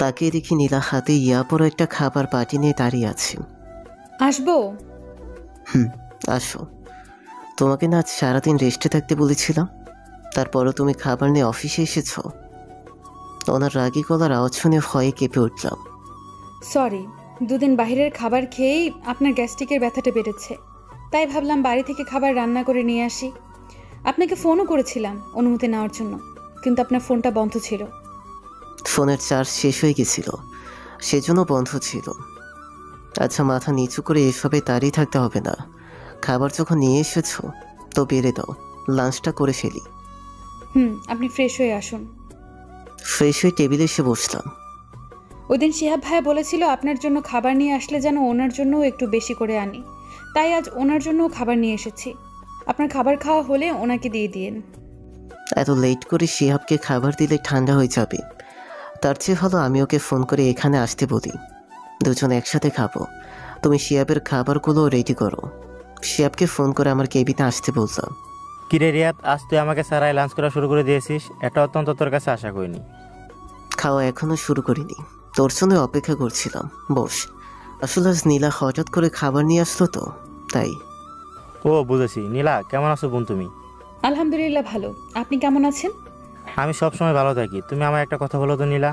তাকিয়ে দেখি নীলা হাতে ইয়াপরও একটা খাবার পাটি নিয়ে দাঁড়িয়ে আছে। আসবো? হুম, আসো। তোমাকে না আজ সারাদিন রেস্টে থাকতে বলেছিলাম, তারপরও তুমি খাবার নিয়ে অফিসে এসেছো। ওনার রাগী গলার আওয়াজ শুনে ভয়ে কেঁপে উঠলাম। সরি, দুদিন বাইরের খাবার খেয়েই আপনার গ্যাস্ট্রিকের ব্যথাটা বেড়েছে, তাই ভাবলাম বাড়ি থেকে খাবার রান্না করে নিয়ে আসি। আপনাকে ফোনও করেছিলাম অনুমতি নেওয়ার জন্য, কিন্তু আপনার ফোনটা বন্ধ ছিল। ফোনের চার্জ শেষ হয়ে গেছিল, সেজন্য বন্ধ ছিল। আচ্ছা, মাথা নিচু করে এভাবে দাঁড়িয়ে থাকতে হবে না। খাবার যখন নিয়ে এসেছো তো বেড়ে দাও, লাঞ্চটা করে ফেলি। আপনি ফ্রেশ হয়ে আসুন। ফ্রেশ হয়ে টেবিলে এসে বসলাম। ওই দিন শিহাব ভাইয়া বলেছিল আপনার জন্য খাবার নিয়ে আসলে যেন ওনার জন্যও একটু বেশি করে আনি, তাই আজ ওনার জন্যও খাবার নিয়ে এসেছি। আপনার খাবার খাওয়া হলে ওনাকে দিয়ে দিন। এত লেট করে শিহাবকে খাবার দিলে ঠান্ডা হয়ে যাবে, তার চেয়ে ভালো আমি ওকে ফোন করে এখানে আসতে বলি। দুজন একসাথে খাবো। তুমি শিহাবের খাবারগুলো রেডি করো। শিহাবকে ফোন করে আমার কেবিনে আসতে বললাম। কিরে রিয়াদ, আজ তুই আমাকে সারাই লাঞ্চ করা শুরু করে দিয়েছিস, এটা অত্যন্ত তোর কাছে আশা করিনি। খাওয়া এখনো শুরু করিনি, তোর জন্য অপেক্ষা করছিলাম। বস। আসলে আজ নীলা হঠাৎ করে খাবার নিয়ে আসলো তো, তাই। ও বুঝেছি। নীলা, কেমন আছো বোন তুমি? আলহামদুলিল্লাহ ভালো, আপনি কেমন আছেন? আমি সবসময় ভালো থাকি। তুমি আমার একটা কথা বলো তো নীলা,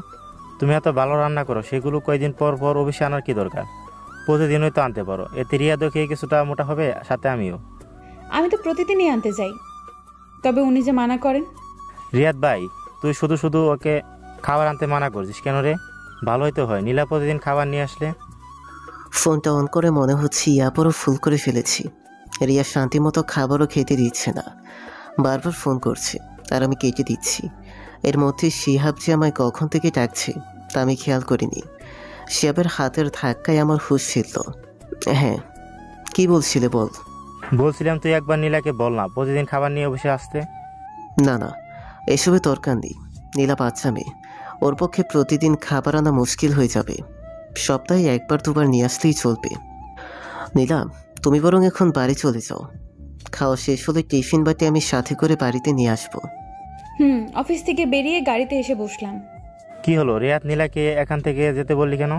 তুমি এত ভালো রান্না করো, সেগুলো কয়েকদিন পর পর অফিসে আনার কি দরকার? প্রতিদিনই তো আনতে পারো, এতে রিয়াদও খেয়ে কিছুটা মোটা হবে, সাথে আমিও। আমি তো প্রতিদিনই আনতে যাই, তবে উনি যে মানা করেন। রিয়াদ ভাই, তুই শুধু শুধু ওকে খাবার আনতে মানা করছিস কেন রে? ভালোই তো হয়, নীলা প্রতিদিন খাবার নিয়ে আসলে। ফোনটা অন করে মনে হচ্ছে ইয়াপরও ফুল করে ফেলেছি। রিয়া শান্তিমতো খাবারও খেতে দিচ্ছে না, বারবার ফোন করছে আর আমি কেটে দিচ্ছি। এর মধ্যে শিহাব যে আমায় কখন থেকে ডাকছে তা আমি খেয়াল করিনি। শিহাবের হাতের ধাক্কায় আমার হুঁশ ফিরল। হ্যাঁ, কি বলছিলে বল। বলছিলাম তুই একবার নীলাকে বল না প্রতিদিন খাবার নিয়ে অফিসে আসতে। না না, এসবে দরকার নেই। নীলা বাচ্চা মেয়ে, ওর পক্ষে প্রতিদিন খাবার আনা মুশকিল হয়ে যাবে। সপ্তাহে একবার দুবার নিয়ে আসলেই চলবে। নীলা, তুমি বরং এখন বাড়ি চলে যাও। খাওয়া শেষ হলে টিফিন বাটি আমি সাথে করে বাড়িতে নিয়ে আসবো। অফিস থেকে বেরিয়ে গাড়িতে এসে বসলাম। কি হলো রিয়াদ, নীলাকে এখান থেকে যেতে বললি কেন?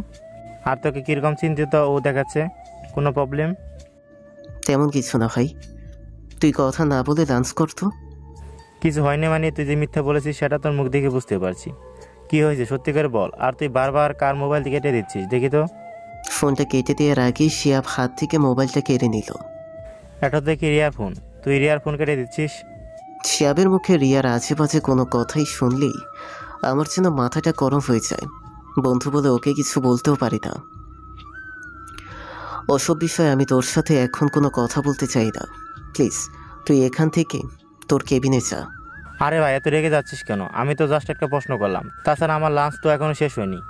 আর তোকে কিরকম চিন্তিত ও দেখাচ্ছে, কোনো প্রবলেম? তেমন কিছু না ভাই, তুই কথা না বলে লাঞ্চ করতো। কিছু হয়নি মানে? তুই যে মিথ্যা বলেছিস সেটা তোর মুখ দেখে বুঝতে পারছি। কি হয়েছে সত্যি করে বল। আর তুই বারবার কার মোবাইল থেকে কেটে দিচ্ছিস দেখি তো। ফোনটা কেটে দেওয়ার আগেই শিয়াব হাত থেকে মোবাইলটা কেড়ে নিল। এটা দেখি রিয়ার ফোন, তুই রিয়ার ফোন কেটে দিচ্ছিস? শিয়াবের মুখে রিয়ার আশেপাশে কোনো কথাই শুনলেই আমার যেন মাথাটা গরম হয়ে যায়। বন্ধু বলে ওকে কিছু বলতেও পারি না। ওসব বিষয়ে আমি তোর সাথে এখন কোনো কথা বলতে চাই না। প্লিজ তুই এখান থেকে তোর কেবিনে যা। আরে ভাই, এত রেগে যাচ্ছিস কেন? আমি তো জাস্ট একটা প্রশ্ন করলাম, তাছাড়া আমার লাঞ্চ তো এখনো শেষ হয়নি।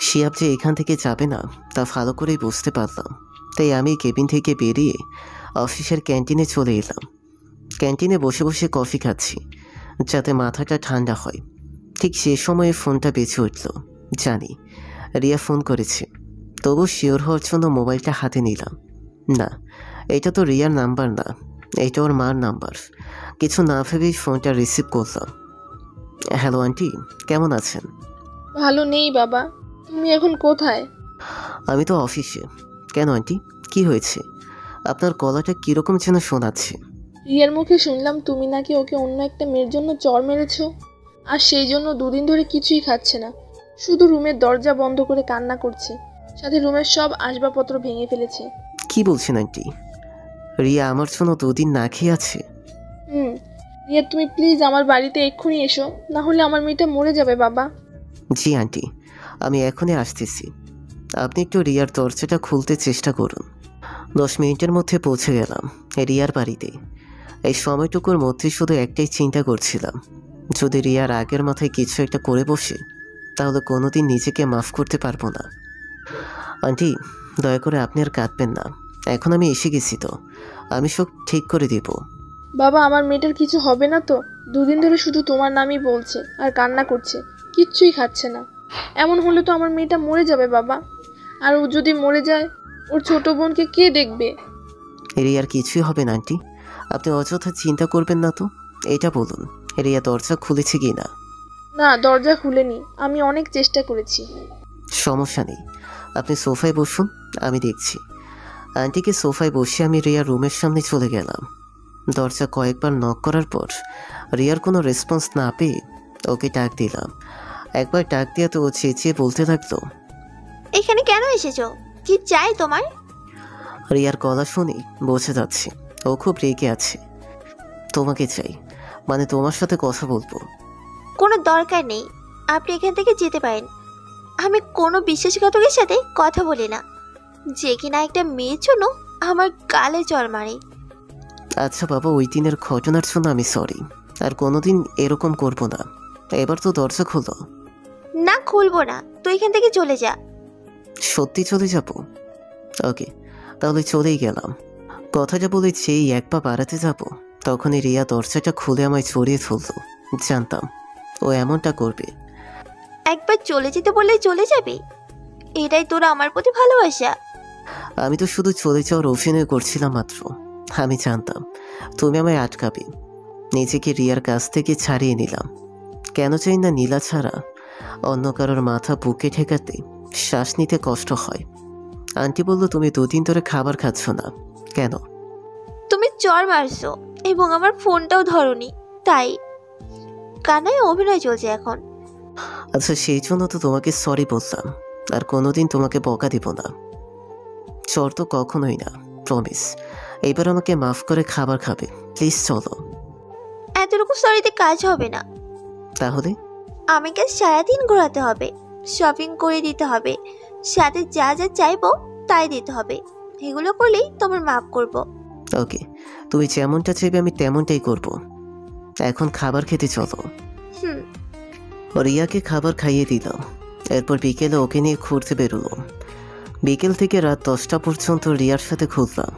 শিয়াব যে এখান থেকে যাবে না তা ভালো করেই বুঝতে পারলাম, তাই আমি কেবিন থেকে বেরিয়ে অফিসের ক্যান্টিনে চলে এলাম। ক্যান্টিনে বসে বসে কফি খাচ্ছি যাতে মাথাটা ঠান্ডা হয়। ঠিক সে সময়ে ফোনটা বেঁচে উঠল। জানি রিয়া ফোন করেছে, তবু শিওর হওয়ার জন্য মোবাইলটা হাতে নিলাম। না, এটা তো রিয়ার নাম্বার না, এটা ওর মার নাম্বার। কিছু না ভেবেই ফোনটা রিসিভ করলাম। হ্যালো আন্টি, কেমন আছেন? ভালো নেই বাবা, তুমি এখন কোথায়? আমি তো অফিসে। কেন আন্টি, কি হয়েছে? আপনার গলাটা কীরকম যেন শোনাচ্ছে। রিয়ার মুখে শুনলাম তুমি নাকি ওকে অন্য একটা মেয়ের জন্য চড় মেরেছো, আর সেই জন্য দুদিন ধরে কিছুই খাচ্ছে না, শুধু রুমের দরজা বন্ধ করে কান্না করছে, সাথে রুমের সব আসবাবপত্র ভেঙে ফেলেছে। কি বলছেন আন্টি? রিয়া আমার জন্য দুদিন না খেয়ে আছে? রিয়া, তুমি প্লিজ আমার বাড়িতে এক্ষুনি এসো, না হলে আমার মেয়েটা মরে যাবে বাবা। জি আন্টি, আমি এখনই আসতেছি। আপনি একটু রিয়ার দরজাটা খুলতে চেষ্টা করুন। 10 মিনিটের মধ্যে পৌঁছে গেলাম রিয়ার বাড়িতে। এই সময়টুকুর মধ্যে শুধু একটাই চিন্তা করছিলাম, যদি রিয়ার আগের মাথায় কিছু একটা করে বসে তাহলে কোনোদিন নিজেকে মাফ করতে পারবো না। আন্টি, দয়া করে আপনি আর কাঁদবেন না, এখন আমি এসে গেছি তো, আমি সব ঠিক করে দিব। বাবা, আমার মেয়েটার কিছু হবে না তো? দুদিন ধরে শুধু তোমার নামই বলছে আর কান্না করছে, কিচ্ছুই খাচ্ছে না। এমন হলে তো আমার মেয়েটা মরে যাবে বাবা, আর ও যদি মরে যায় ওর ছোট বোনকে কে দেখবে? রিয়ার কিছুই হবে না আন্টি, আপনি অযথা চিন্তা করবেন না তো। এটা বলুন, রিয়া দরজা খুলেছে কি না? না, দরজা খুলেনি। আমি অনেক চেষ্টা করেছি। সমস্যা নেই, আপনি সোফায় বসুন, আমি দেখছি। আন্টিকে সোফায় বসে আমি রিয়ার রুমের সামনে চলে গেলাম। দরজা কয়েকবার নক করার পর রিয়ার কোনো রেসপন্স না পেয়ে ওকে ডাক দিলাম। একবার ডাক দিয়ে তো ও চেঁচিয়ে বলতে লাগলো, এখানে কেন এসেছো? কি চাই তোমার? রিয়ার গলা শুনে বোঝা যাচ্ছে ও খুব রেগে আছে। তোমাকে চাই, মানে তোমার সাথে কথা বলবো। কোনো দরকার নেই, আপনি এখান থেকে যেতে পারেন। আমি কোনো বিশ্বাসঘাতকের সাথে কথা বলি না, যে কিনা একটা মেয়ের জন্য আমার গালে জল মারে। আচ্ছা বাবা, ওই দিনের ঘটনার জন্য আমি সরি, আর কোনোদিন এরকম করব না। এবার তো দরজা খোলো। না, খুলবো না, তুই এখান থেকে চলে যা। সত্যি চলে যাব? ওকে, তাহলে চলেই গেলাম। কথাটা বলে যেই এক পা বাড়াতে যাব তখনই রিয়া দরজাটা খুলে আমায় জড়িয়ে ধরল। জানতাম ও এমনটা করবে। একবার চলে যেতে বললেই চলে যাবি? এটাই তোর আমার প্রতি ভালোবাসা? আমি তো শুধু চলে যাওয়ার অভিনয় করছিলাম মাত্র। আমি জানতাম তুমি আমায় আটকাবে। নিজেকে রিয়ার কাছ থেকে ছাড়িয়ে নিলাম। কেন চাই না নীলা ছাড়া অন্য কারোর মাথা বুকে ঠেকাতে শ্বাস নিতে কষ্ট হয়। আন্টি বলল তুমি দুদিন ধরে খাবার খাচ্ছ না কেন? তুমি চর মারছো এবং আমার ফোনটাও ধরনি, তাই কানায় অভিনয় চলছে এখন। আচ্ছা, সেই জন্য তো তোমাকে সরি বললাম, আর কোনোদিন তোমাকে বকা দিব না। চর তো কখনোই না, প্রমিস। এবার আমাকে মাফ করে খাবার খাবে প্লিজ। চলো। এতটুকু সরিতে কাজ হবে না। তাহলে আমাকে সারাদিন ঘোরাতে হবে, শপিং করে দিতে হবে, সাথে যা যা চাইবো তাই দিতে হবে। এগুলো করলেই তোমার মাফ করব। ওকে, তুমি যেমনটা চাইবে আমি তেমনটাই করব। এখন খাবার খেতে চলো। হুম। রিয়াকে খাবার খাইয়ে দিলাম। এরপর বিকেলে ওকে নিয়ে ঘুরতে বেরোলাম। বিকেল থেকে রাত 10টা পর্যন্ত রিয়ার সাথে ঘুরলাম।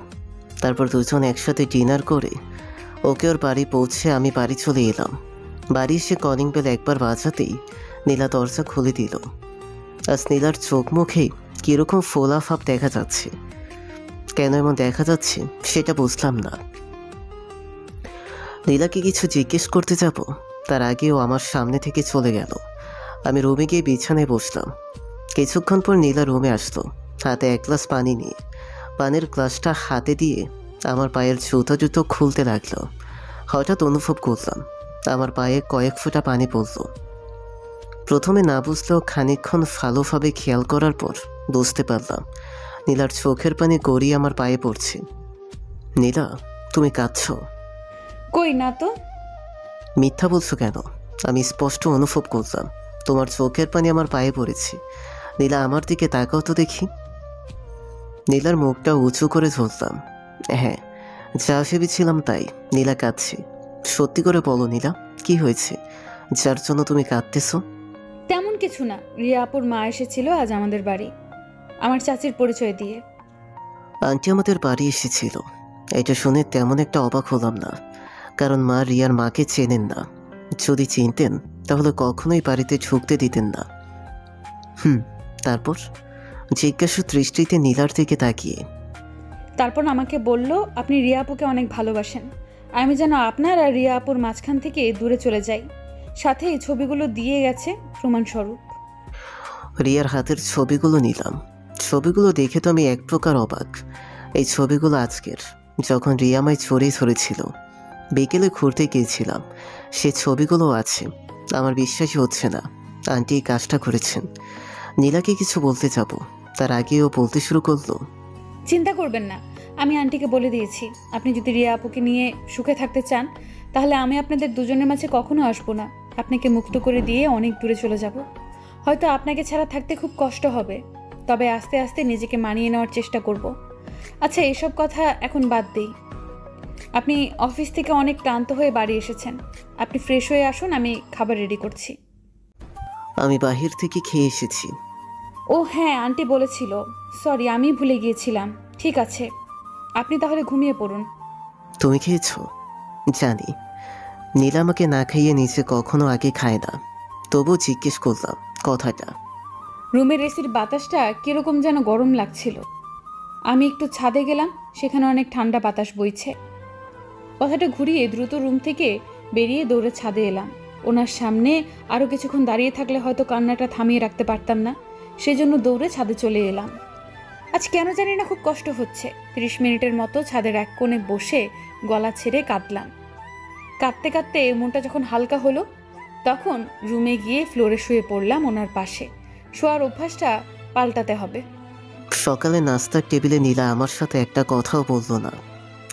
তারপর দুজন একসাথে ডিনার করে ওকে ওর বাড়ি পৌঁছে আমি বাড়ি চলে এলাম। বাড়ি এসে কলিং বেল একবার বাজাতেই নীলা দরজা খুলে দিল। আজ নীলার চোখ মুখে কীরকম ফোলা ভাব দেখা যাচ্ছে। কেন এমন দেখা যাচ্ছে সেটা বুঝলাম না। নীলাকে কিছু জিজ্ঞেস করতে যাব তার আগেও আমার সামনে থেকে চলে গেল। আমি রুমে গিয়ে বিছানায় বসলাম। কিছুক্ষণ পর নীলা রুমে আসলো, হাতে এক গ্লাস পানি নিয়ে। পানির গ্লাসটা হাতে দিয়ে আমার পায়ের জুতো খুলতে লাগলো। হঠাৎ অনুভব করলাম আমার পায়ে কয়েক ফোঁটা পানি পড়ল। প্রথমে না বুঝলেও খানিকক্ষণ ভালোভাবে খেয়াল করার পর বুঝতে পারলাম নীলার চোখের পানি গড়িয়ে আমার পায়ে পড়ছে। নীলা, তুমি কাঁদছো? কই না তো। মিথ্যা বলছো কেন? আমি স্পষ্ট অনুভব করলাম তোমার চোখের পানি আমার পায়ে পড়েছে। নীলা, আমার দিকে তাকাও তো দেখি। নীলার মুখটা উঁচু করে ধরলাম। হ্যাঁ, যা ভেবেছিলাম তাই। নীলা কাঁদছে। সত্যি করে বলো নীলা, কি হয়েছে যার জন্য তুমি কাঁদতেছো? তেমন কিছু না, রিয়া আপুর মা এসেছিল আজ আমাদের বাড়ি, আমার চাচির পরিচয় দিয়ে। আন্টি আমাদের বাড়ি এসেছিল। এটা শুনে তেমন একটা অবাক হলাম না, কারণ মা রিয়ার মাকে চেনেন না। যদি চিনতেন তাহলে কখনোই বাড়িতে ঢুকতে দিতেন না। তারপর জিজ্ঞাসু দৃষ্টিতে নীলার দিকে তাকিয়ে তারপর আমাকে বলল আপনি রিয়া আপুকে অনেক ভালোবাসেন, আমি যেন আপনার আর রিয়া আপুর মাঝখান থেকে দূরে চলে যাই। সাথে এই ছবিগুলো দিয়ে গেছে প্রমাণস্বরূপ। রিয়ার হাতের ছবিগুলো নিলাম। ছবিগুলো দেখে তো আমি এক প্রকার অবাক। এই ছবিগুলো আজকের, যখন রিয়া আমায় চড়িয়ে ধরেছিল। বিকেলে ঘুরতে গিয়েছিলাম, সে ছবিগুলো আছে। আমার বিশ্বাসই হচ্ছে না আন্টি এই কাজটা করেছেন। নীলাকে কিছু বলতে যাব, তার আগে ও বলতে শুরু করলো, চিন্তা করবেন না, আমি আন্টিকে বলে দিয়েছি আপনি যদি রিয়া আপুকে নিয়ে সুখে থাকতে চান তাহলে আমি আপনাদের দুজনের মাঝে কখনো আসবো না। আপনাকে মুক্ত করে দিয়ে অনেক দূরে চলে যাব। হয়তো আপনাকে ছাড়া থাকতে খুব কষ্ট হবে, তবে আস্তে আস্তে নিজেকে মানিয়ে নেওয়ার চেষ্টা করব। আচ্ছা, এসব কথা এখন বাদ দেই। আপনি অফিস থেকে অনেক ক্লান্ত হয়ে বাড়ি এসেছেন, আপনি ফ্রেশ হয়ে আসুন, আমি খাবার রেডি করছি। আমি বাহির থেকে খেয়ে এসেছি। ও হ্যাঁ, আন্টি বলেছিল, সরি আমি ভুলে গিয়েছিলাম। ঠিক আছে, আপনি তাহলে ঘুমিয়ে পড়ুন। তুমি খেয়েছো? জানি নীলা আমাকে না খাইয়ে নিচে কখনো আগে খায় না, তবুও জিজ্ঞেস করলাম কথাটা। রুমের এসির বাতাসটা কিরকম যেন গরম লাগছিল। আমি একটু ছাদে গেলাম, সেখানে অনেক ঠান্ডা বাতাস বইছে। কথাটা ঘুরিয়ে দ্রুত রুম থেকে বেরিয়ে দৌড়ে ছাদে এলাম। ওনার সামনে আরও কিছুক্ষণ দাঁড়িয়ে থাকলে হয়তো কান্নাটা থামিয়ে রাখতে পারতাম না, সেজন্য দৌড়ে ছাদে চলে এলাম। আজ কেন জানি না খুব কষ্ট হচ্ছে। 30 মিনিটের মতো ছাদের এক কোণে বসে গলা ছেড়ে কাঁদলাম। কাঁদতে কাঁদতে মনটা যখন হালকা হলো, তখন রুমে গিয়ে ফ্লোরে শুয়ে পড়লাম ওনার পাশে। শোয়ার অভ্যাসটা পাল্টাতে হবে। সকালে নাস্তার টেবিলে নীলা আমার সাথে একটা কথাও বললো না।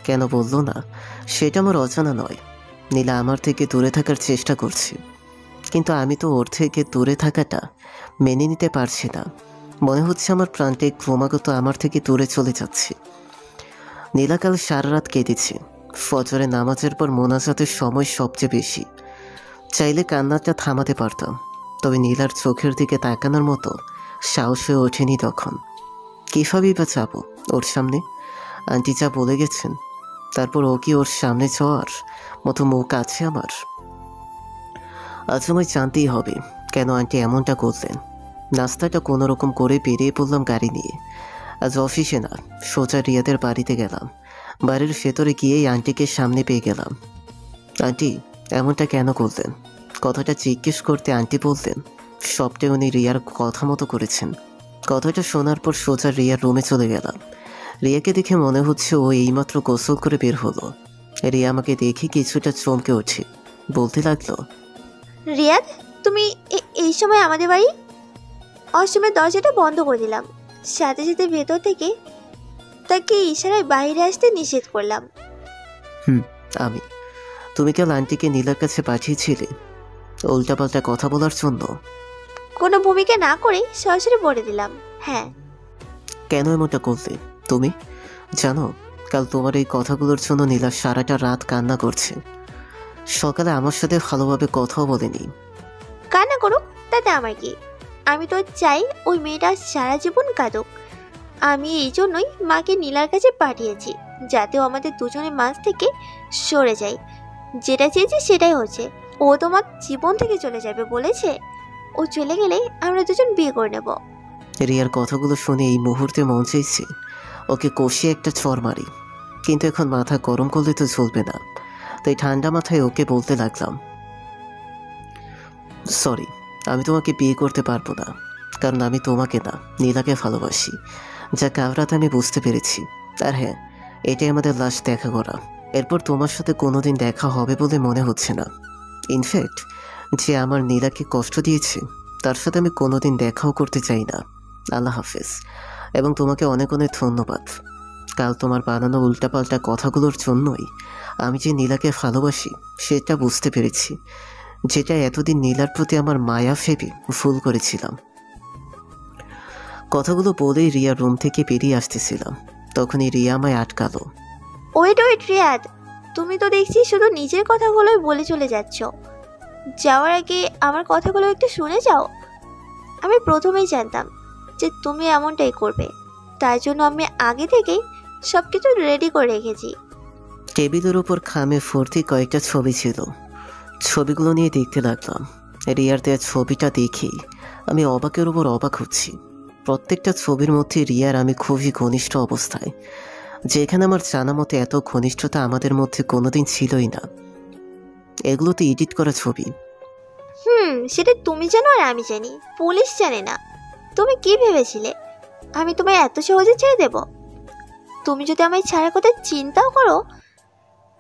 কেন বললো না সেটা আমার অজানা নয়। নীলা আমার থেকে দূরে থাকার চেষ্টা করছে, কিন্তু আমি তো ওর থেকে দূরে থাকাটা মেনে নিতে পারছি না। মনে হচ্ছে আমার প্রাণটা ক্রমাগত আমার থেকে দূরে চলে যাচ্ছে। নীলা কাল সারা রাত কেঁদেছে। ফজরে নামাজের পর মোনাজাতের সময় সবচেয়ে বেশি। চাইলে কান্নাটা থামাতে পারতাম, তবে নীলার চোখের দিকে তাকানোর মতো সাহস হয়ে ওঠেনি তখন। কীভাবেই বা যাবো ওর সামনে? আন্টি যা বলে গেছেন, তারপর ও কি ওর সামনে যাওয়ার মতো মুখ আছে আমার? আজ আমায় জানতেই হবে কেন আন্টি এমনটা করলেন। নাস্তাটা কোনো রকম করে বেরিয়ে পড়লাম গাড়ি নিয়ে। আজ অফিসে না, সোজা রিয়াদের বাড়িতে গেলাম। বাড়ির ভেতরে গিয়েই আন্টিকে সামনে পেয়ে গেলাম। আন্টি এমনটা কেন করলেন? কথাটা জিজ্ঞেস করতে আন্টি বললেন সবটাই উনি রিয়ার কথা মতো করেছেন। কথাটা শোনার পর সোজা রিয়ার রুমে চলে গেলাম। রিয়াকে দেখে মনে হচ্ছে ও এইমাত্র গোসল করে বের হলো। রিয়া আমাকে দেখে কিছুটা চমকে ওঠে, বলতে লাগলো, রিয়াদ, তুমি এই সময় আমাদের বাড়ি? অসময় দরজাটা বন্ধ করে দিলাম, সাথে সাথে ভেতর থেকে তাকে ইশারায় বাইরে আসতে নিষেধ করলাম। আমি? তুমি কাল আন্টিকে নীলার কাছে পাঠিয়েছিলে উল্টাপাল্টা কথা বলার জন্য? কোনো ভূমিকা না করে সরাসরি বলে দিলাম হ্যাঁ। কেন এমনটা করলে তুমি? জানো কাল তোমার এই কথাগুলোর জন্য নীলা সারাটা রাত কান্না করছে। সকালে আমার সাথে ভালোভাবে কথাও বলেনি। কান্না করুক, তাতে আমার কি? আমি তো চাই ওই মেয়েটা সারা জীবন কাঁদুক। আমি এই জন্যই মাকে নীলার কাছে পাঠিয়েছি, যাতে ও আমাদের দুজনের মাঝ থেকে সরে যায়। যেটা চেয়েছি সেটাই হচ্ছে। ও তোমার জীবন থেকে চলে যাবে বলেছে। ও চলে গেলে আমরা দুজন বিয়ে করে নেব। রিয়ার কথাগুলো শুনে এই মুহূর্তে মন চাইছে ওকে কষিয়ে একটা চর মারি, কিন্তু এখন মাথা গরম করলে তো চলবে না। তাই ঠান্ডা মাথায় ওকে বলতে লাগলাম, সরি, আমি তোমাকে বিয়ে করতে পারবো না, কারণ আমি তোমাকে না নীলাকে ভালোবাসি। যা কাল রাতে আমি বুঝতে পেরেছি। আর হ্যাঁ, এটাই আমাদের লাস্ট দেখা করা। এরপর তোমার সাথে কোনোদিন দেখা হবে বলে মনে হচ্ছে না। ইনফ্যাক্ট যে আমার নীলাকে কষ্ট দিয়েছে তার সাথে আমি কোনোদিন দেখাও করতে চাই না। আল্লাহ হাফেজ, এবং তোমাকে অনেক অনেক ধন্যবাদ। কাল তোমার বানানো উল্টাপাল্টা কথাগুলোর জন্যই আমি যে নীলাকে ভালোবাসি সেটা বুঝতে পেরেছি, যেটা এতদিন নীলার প্রতি আমার মায়া ভেবে ভুল করেছিলাম। কথাগুলো বলেই রিয়া রুম থেকে বেরিয়ে আসতেছিলাম, তখনই রিয়া আমায় আটকালো। ওয়েট ওয়েট রিয়াদ, তুমি তো দেখছি শুধু নিজের কথাগুলোই বলে চলে যাচ্ছ। যাওয়ার আগে আমার কথাগুলো একটু শুনে যাও। আমি প্রথমেই জানতাম যে তুমি এমনটাই করবে, তাই জন্য আমি আগে থেকেই সব কিছু রেডি করে রেখেছি। টেবিলের উপর খামে ভর্তি কয়েকটা ছবি ছিল। ছবিগুলো নিয়ে দেখতে লাগলাম। রিয়ার দেওয়া ছবিটা দেখেই আমি অবাকের উপর অবাক হচ্ছি। প্রত্যেকটা ছবির মধ্যে রিয়ার আমি খুবই ঘনিষ্ঠ অবস্থায়, যেখানে আমার জানা মতে এত ঘনিষ্ঠতা আমাদের মধ্যে কোনোদিন ছিলই না। এগুলো তো এডিট করা ছবি। সেটা তুমি জানো আর আমি জানি, পুলিশ জানে না। তুমি কি ভেবেছিলে আমি তোমায় এত সহজে ছেড়ে দেব? তুমি যদি আমায় ছাড়ার কথা চিন্তাও করো,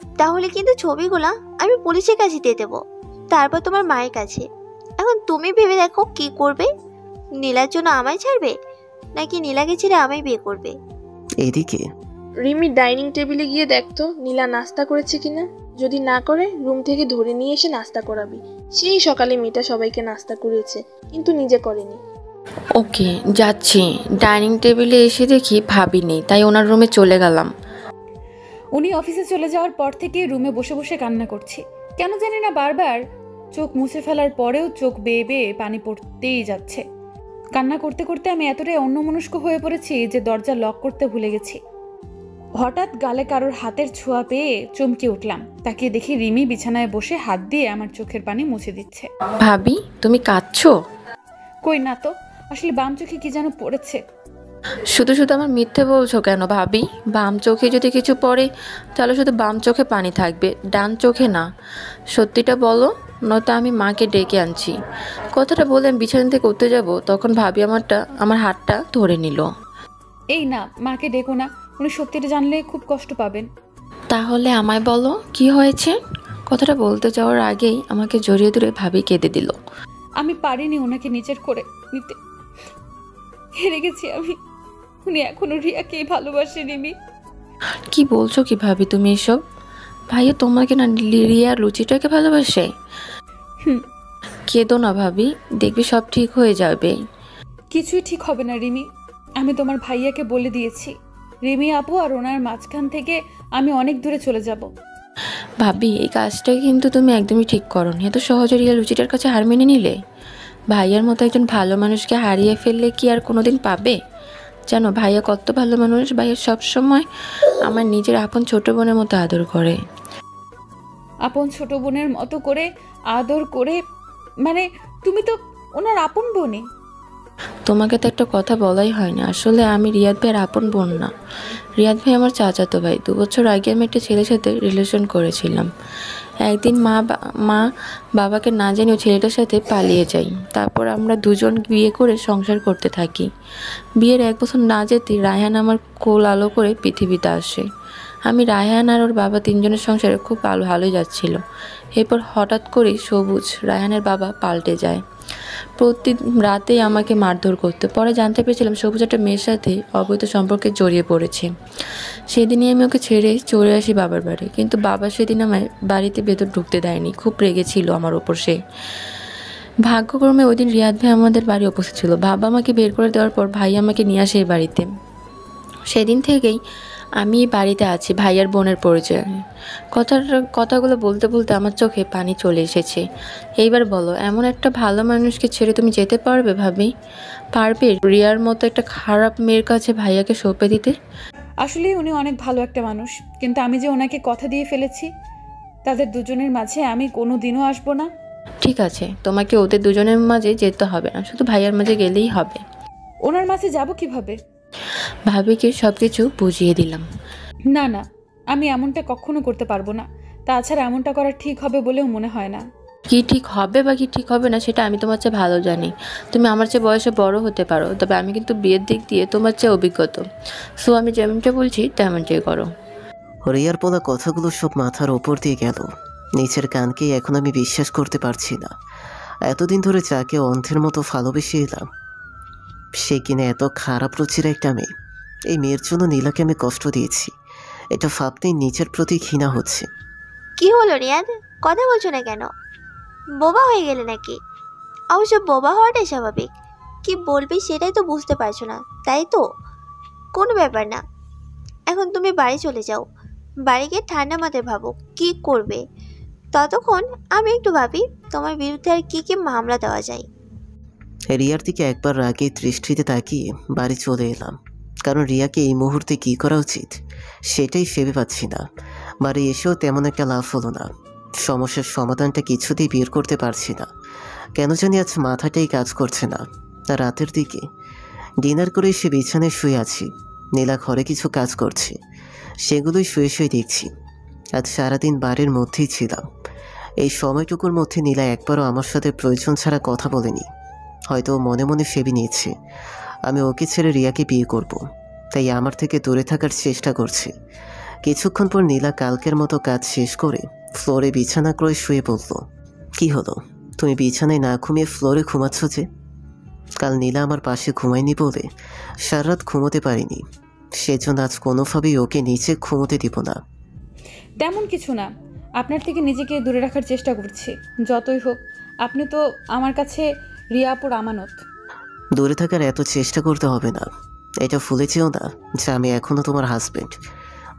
তাহলে কিন্তু ছবিগুলা আমি পুলিশের কাছে দিয়ে দেবো, তারপর তোমার মায়ের কাছে। এখন তুমি ভেবে দেখো কি করবে। নীলার জন্য আমায় ছাড়বে, নাকি নীলাকে ছেড়ে আমায় বিয়ে করবে? এদিকে রিমি ডাইনিং টেবিলে গিয়ে দেখতো নীলা নাস্তা করেছে কিনা। যদি না করে রুম থেকে ধরে নিয়ে এসে নাস্তা করাবি। সেই সকালে মেয়েটা সবাইকে নাস্তা করিয়েছে, কিন্তু নিজে করেনি। ওকে, যাচ্ছি। ডাইনিং টেবিলে এসে দেখি ভাবি নেই, তাই ওনার রুমে চলে গেলাম। উনি অফিসে চলে যাওয়ার পর থেকে রুমে বসে বসে কান্না করছি। কেন জানি না বারবার চোখ মুছে ফেলার পরেও চোখ বেয়ে বেয়ে পানি পড়তেই যাচ্ছে। কান্না করতে করতে আমি এতটাই অন্যমনস্ক হয়ে পড়েছি যে দরজা লক করতে ভুলে গেছি। হঠাৎ গালে কারোর হাতের ছোঁয়া পেয়ে চমকে উঠলাম। তাকিয়ে দেখি রিমি বিছানায় বসে হাত দিয়ে আমার চোখের পানি মুছে দিচ্ছে। ভাবি, তুমি কাঁদছো? কই না তো, আসলে বাম চোখে কি যেন পড়েছে। শুধু শুধু আমার মিথ্যে বলছো কেন ভাবি? বাম চোখে যদি কিছু পড়ে তাহলে শুধু বাম চোখে পানি থাকবে, ডান চোখে না। সত্যিটা বলো। নয়তো আমি মাকে ডেকে আনছি। কথাটা বলে আমি বিছানা থেকে উঠতে যাব, তখন ভাবি আমার হাতটা ধরে নিল। এই না, মাকে ডেকো না, উনি সত্যিটা জানলে খুব কষ্ট পাবেন। তাহলে আমায় বলো কি হয়েছে। কথাটা বলতে যাওয়ার আগেই আমাকে জড়িয়ে ধরে ভাবি কেঁদে দিল। আমি পারিনি ওনাকে নিজের করে নিতে, হেরে গেছি আমি। উনি এখনো রিয়াকেই ভালোবাসে রিমি। কি বলছো কি ভাবি তুমি এসব? ভাইয়া তোমাকে না রিয়া লুচিটাকে ভালোবাসে? হুম। কেঁদো না ভাবি, দেখবি সব ঠিক হয়ে যাবে। কিছুই ঠিক হবে না রিমি, আমি তোমার ভাইয়াকে বলে দিয়েছি। রিমি আপু আর ওনার মাঝখান থেকে আমি অনেক দূরে চলে যাব। ভাবি এই কাজটা কিন্তু তুমি একদমই ঠিক করোনি। এত সহজে রিয়া লুচিটার কাছে হার মেনে নিলে? ভাইয়ার মতো একজন ভালো মানুষকে হারিয়ে ফেললে কি আর কোনোদিন পাবে? জানো ভাইয়া কত ভালো মানুষ। ভাইয়া সবসময় আমার নিজের আপন ছোট বোনের মতো আদর করে। আপন ছোট বোনের মতো করে আদর করে? মানে তুমি তো ওনার আপন বোনই। তোমাকে তো একটা কথা বলাই হয়নি, আসলে আমি রিয়াদ ভাইয়ের আপন বোন না। রিয়াদ ভাই আমার চাচাতো ভাই। 2 বছর আগে আমি একটা ছেলের সাথে রিলেশন করেছিলাম। একদিন মা বাবাকে না জানিয়ে ছেলেটার সাথে পালিয়ে যাই। তারপর আমরা দুজন বিয়ে করে সংসার করতে থাকি। বিয়ের 1 বছর না যেতেই রায়হান আমার কোল আলো করে পৃথিবীতে আসে। আমি রায়হান আর ওর বাবা 3 জনের সংসারে খুব ভালোই যাচ্ছিল। এরপর হঠাৎ করেই সবুজ রায়হানের বাবা পাল্টে যায়। প্রতি রাতেই আমাকে মারধর করতে। পরে জানতে পেরেছিলাম সবুজ একটা মেয়ের সাথে অবৈধ সম্পর্কে জড়িয়ে পড়েছে। সেদিনই আমি ওকে ছেড়ে চলে আসি বাবার বাড়ি। কিন্তু বাবা সেদিন আমায় বাড়িতে ভেতর ঢুকতে দেয়নি। খুব রেগেছিল আমার ওপর সে। ভাগ্যক্রমে ওই দিন রিয়াদ ভাই আমাদের বাড়ি উপস্থিত ছিল। বাবা আমাকে বের করে দেওয়ার পর ভাই আমাকে নিয়ে আসে এই বাড়িতে। সেদিন থেকেই আমি এই বাড়িতে আছি ভাইয়ার বোনের পরিচয়ে। কথাগুলো বলতে বলতে আমার চোখে পানি চলে এসেছে। এইবার বলো, এমন একটা ভালো মানুষকে ছেড়ে তুমি যেতে পারবে ভাবি? পারবে রিয়ার মতো একটা খারাপ মেয়ের কাছে ভাইয়াকে সঁপে দিতে? আসলে উনি অনেক ভালো একটা মানুষ, কিন্তু আমি যে ওনাকে কথা দিয়ে ফেলেছি, তাদের দুজনের মাঝে আমি কোনো দিনও আসবো না। ঠিক আছে, তোমাকে ওদের দুজনের মাঝে যেতে হবে না, শুধু ভাইয়ার মাঝে গেলেই হবে। ওনার মাঝে যাব কিভাবে? ভাবিকে সব কিছু বুঝিয়ে দিলাম। না না, আমি এমনটা কখনো করতে পারবো না। তাছাড়া এমনটা করা ঠিক হবে বলেও মনে হয় না। কি ঠিক হবে বা কি ঠিক হবে না সেটা আমি তোমার চেয়ে ভালো জানি। তুমি আমার চেয়ে বয়সে বড় হতে পারো, তবে আমি কিন্তু বিয়ের দিক দিয়ে তোমার চেয়ে অভিজ্ঞত। সো আমি যেমনটা বলছি তেমনটাই করো। রিয়ার বলা কথাগুলো সব মাথার ওপর দিয়ে গেল। নিচের কানকে এখন আমি বিশ্বাস করতে পারছি না। এতদিন ধরে যাকে অন্ধের মতো ভালোবেসে এলাম, সে কিনা এত খারাপ রুচির একটা মেয়ে। এই মেয়ের জন্য নীলাকে আমি কষ্ট দিয়েছি, এটা ভাবতেই নিজের প্রতি ঘৃণা হচ্ছে। কি হলো রিয়াদ, কথা বলছো না কেন? বোবা হয়ে গেলে নাকি? অবশ্য বোবা হওয়াটাই স্বাভাবিক। কি বলবি সেটাই তো বুঝতে পারছো না, তাই তো? কোনো ব্যাপার না, এখন তুমি বাড়ি চলে যাও। বাড়ি গিয়ে ঠান্ডা মাথায় ভাবো কি করবে। ততক্ষণ আমি একটু ভাবি তোমার বিরুদ্ধে আর কি মামলা দেওয়া যায়। রিয়ার দিকে একবার রাগে দৃষ্টিতে তাকিয়ে বাড়ি চলে এলাম, কারণ রিয়াকে এই মুহূর্তে কী করা উচিত সেটাই ভেবে পাচ্ছি না। বাড়ি এসেও তেমন একটা লাভ হলো না। সমস্যার সমাধানটা কিছুতেই বের করতে পারছি না। কেন জানি আজ মাথাটাই কাজ করছে না। তার রাতের দিকে ডিনার করে সে বিছানায় শুয়ে আছি, নীলা ঘরে কিছু কাজ করছে, সেগুলোই শুয়ে শুয়ে দেখছি। আজ সারাদিন বাড়ির মধ্যেই ছিলাম। এই সময়টুকুর মধ্যে নীলা একবারও আমার সাথে প্রয়োজন ছাড়া কথা বলেনি। হয়তো ও মনে মনে ভেবে নিয়েছে আমি ওকে ছেড়ে রিয়াকে বিয়ে করব, তাই আমার থেকে দূরে থাকার চেষ্টা করছে। কিছুক্ষণ পর নীলা কালকের মতো কাজ শেষ করে ফ্লোরে বিছানা করে শুয়ে পড়ল। কি হলো, তুমি বিছানায় না ঘুমিয়ে ফ্লোরে ঘুমাচ্ছ যে? কাল নীলা আমার পাশে ঘুমায়নি বলে সারা রাত ঘুমোতে পারিনি, সেজন্য আজ কোনোভাবেই ওকে নিচে ঘুমোতে দিব না। তেমন কিছু না, আপনার থেকে নিজেকে দূরে রাখার চেষ্টা করছি। যতই হোক আপনি তো আমার কাছে রিয়াপুর আমানত। দূরে থাকার এত চেষ্টা করতে হবে না। এটা ভুলে যেও না যে আমি এখনও তোমার হাজব্যান্ড।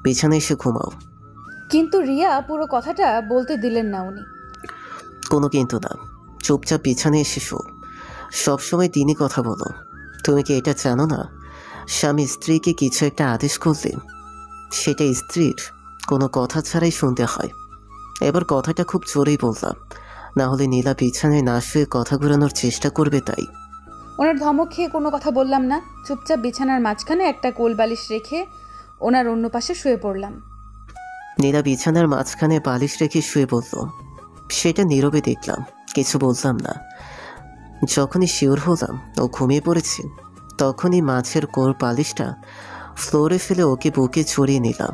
বিছানায় এসে ঘুমাও। কিন্তু রিয়া পুরো কথাটা বলতে দিলেন না উনি। কোনো কিন্তু না, চুপচাপ বিছানায় এসে শো। সবসময় দিনই কথা বলো। তুমি কি এটা জানো না, স্বামী স্ত্রীকে কিছু একটা আদেশ করলে সেটা স্ত্রীর কোনো কথা ছাড়াই শুনতে হয়। এবার কথাটা খুব জোরেই বললাম, না হলে নীলা বিছানায় না শুয়ে কথা ঘোরানোর চেষ্টা করবে। তাই ওনার ধমক খেয়ে কোনো কথা বললাম না, চুপচাপ বিছানার মাঝখানে একটা কোল বালিশ রেখে ওনার অন্য পাশে শুয়ে পড়লাম। নীলা বিছানার মাঝখানে বালিশ রেখে শুয়ে বলল, সেটা নীরবে দেখলাম, কিছু বললাম না। যখনই শিওর হলাম ও ঘুমিয়ে পড়েছে, তখনই মাছের কোর পালিশটা ফ্লোরে ফেলে ওকে বুকে চড়িয়ে নিলাম।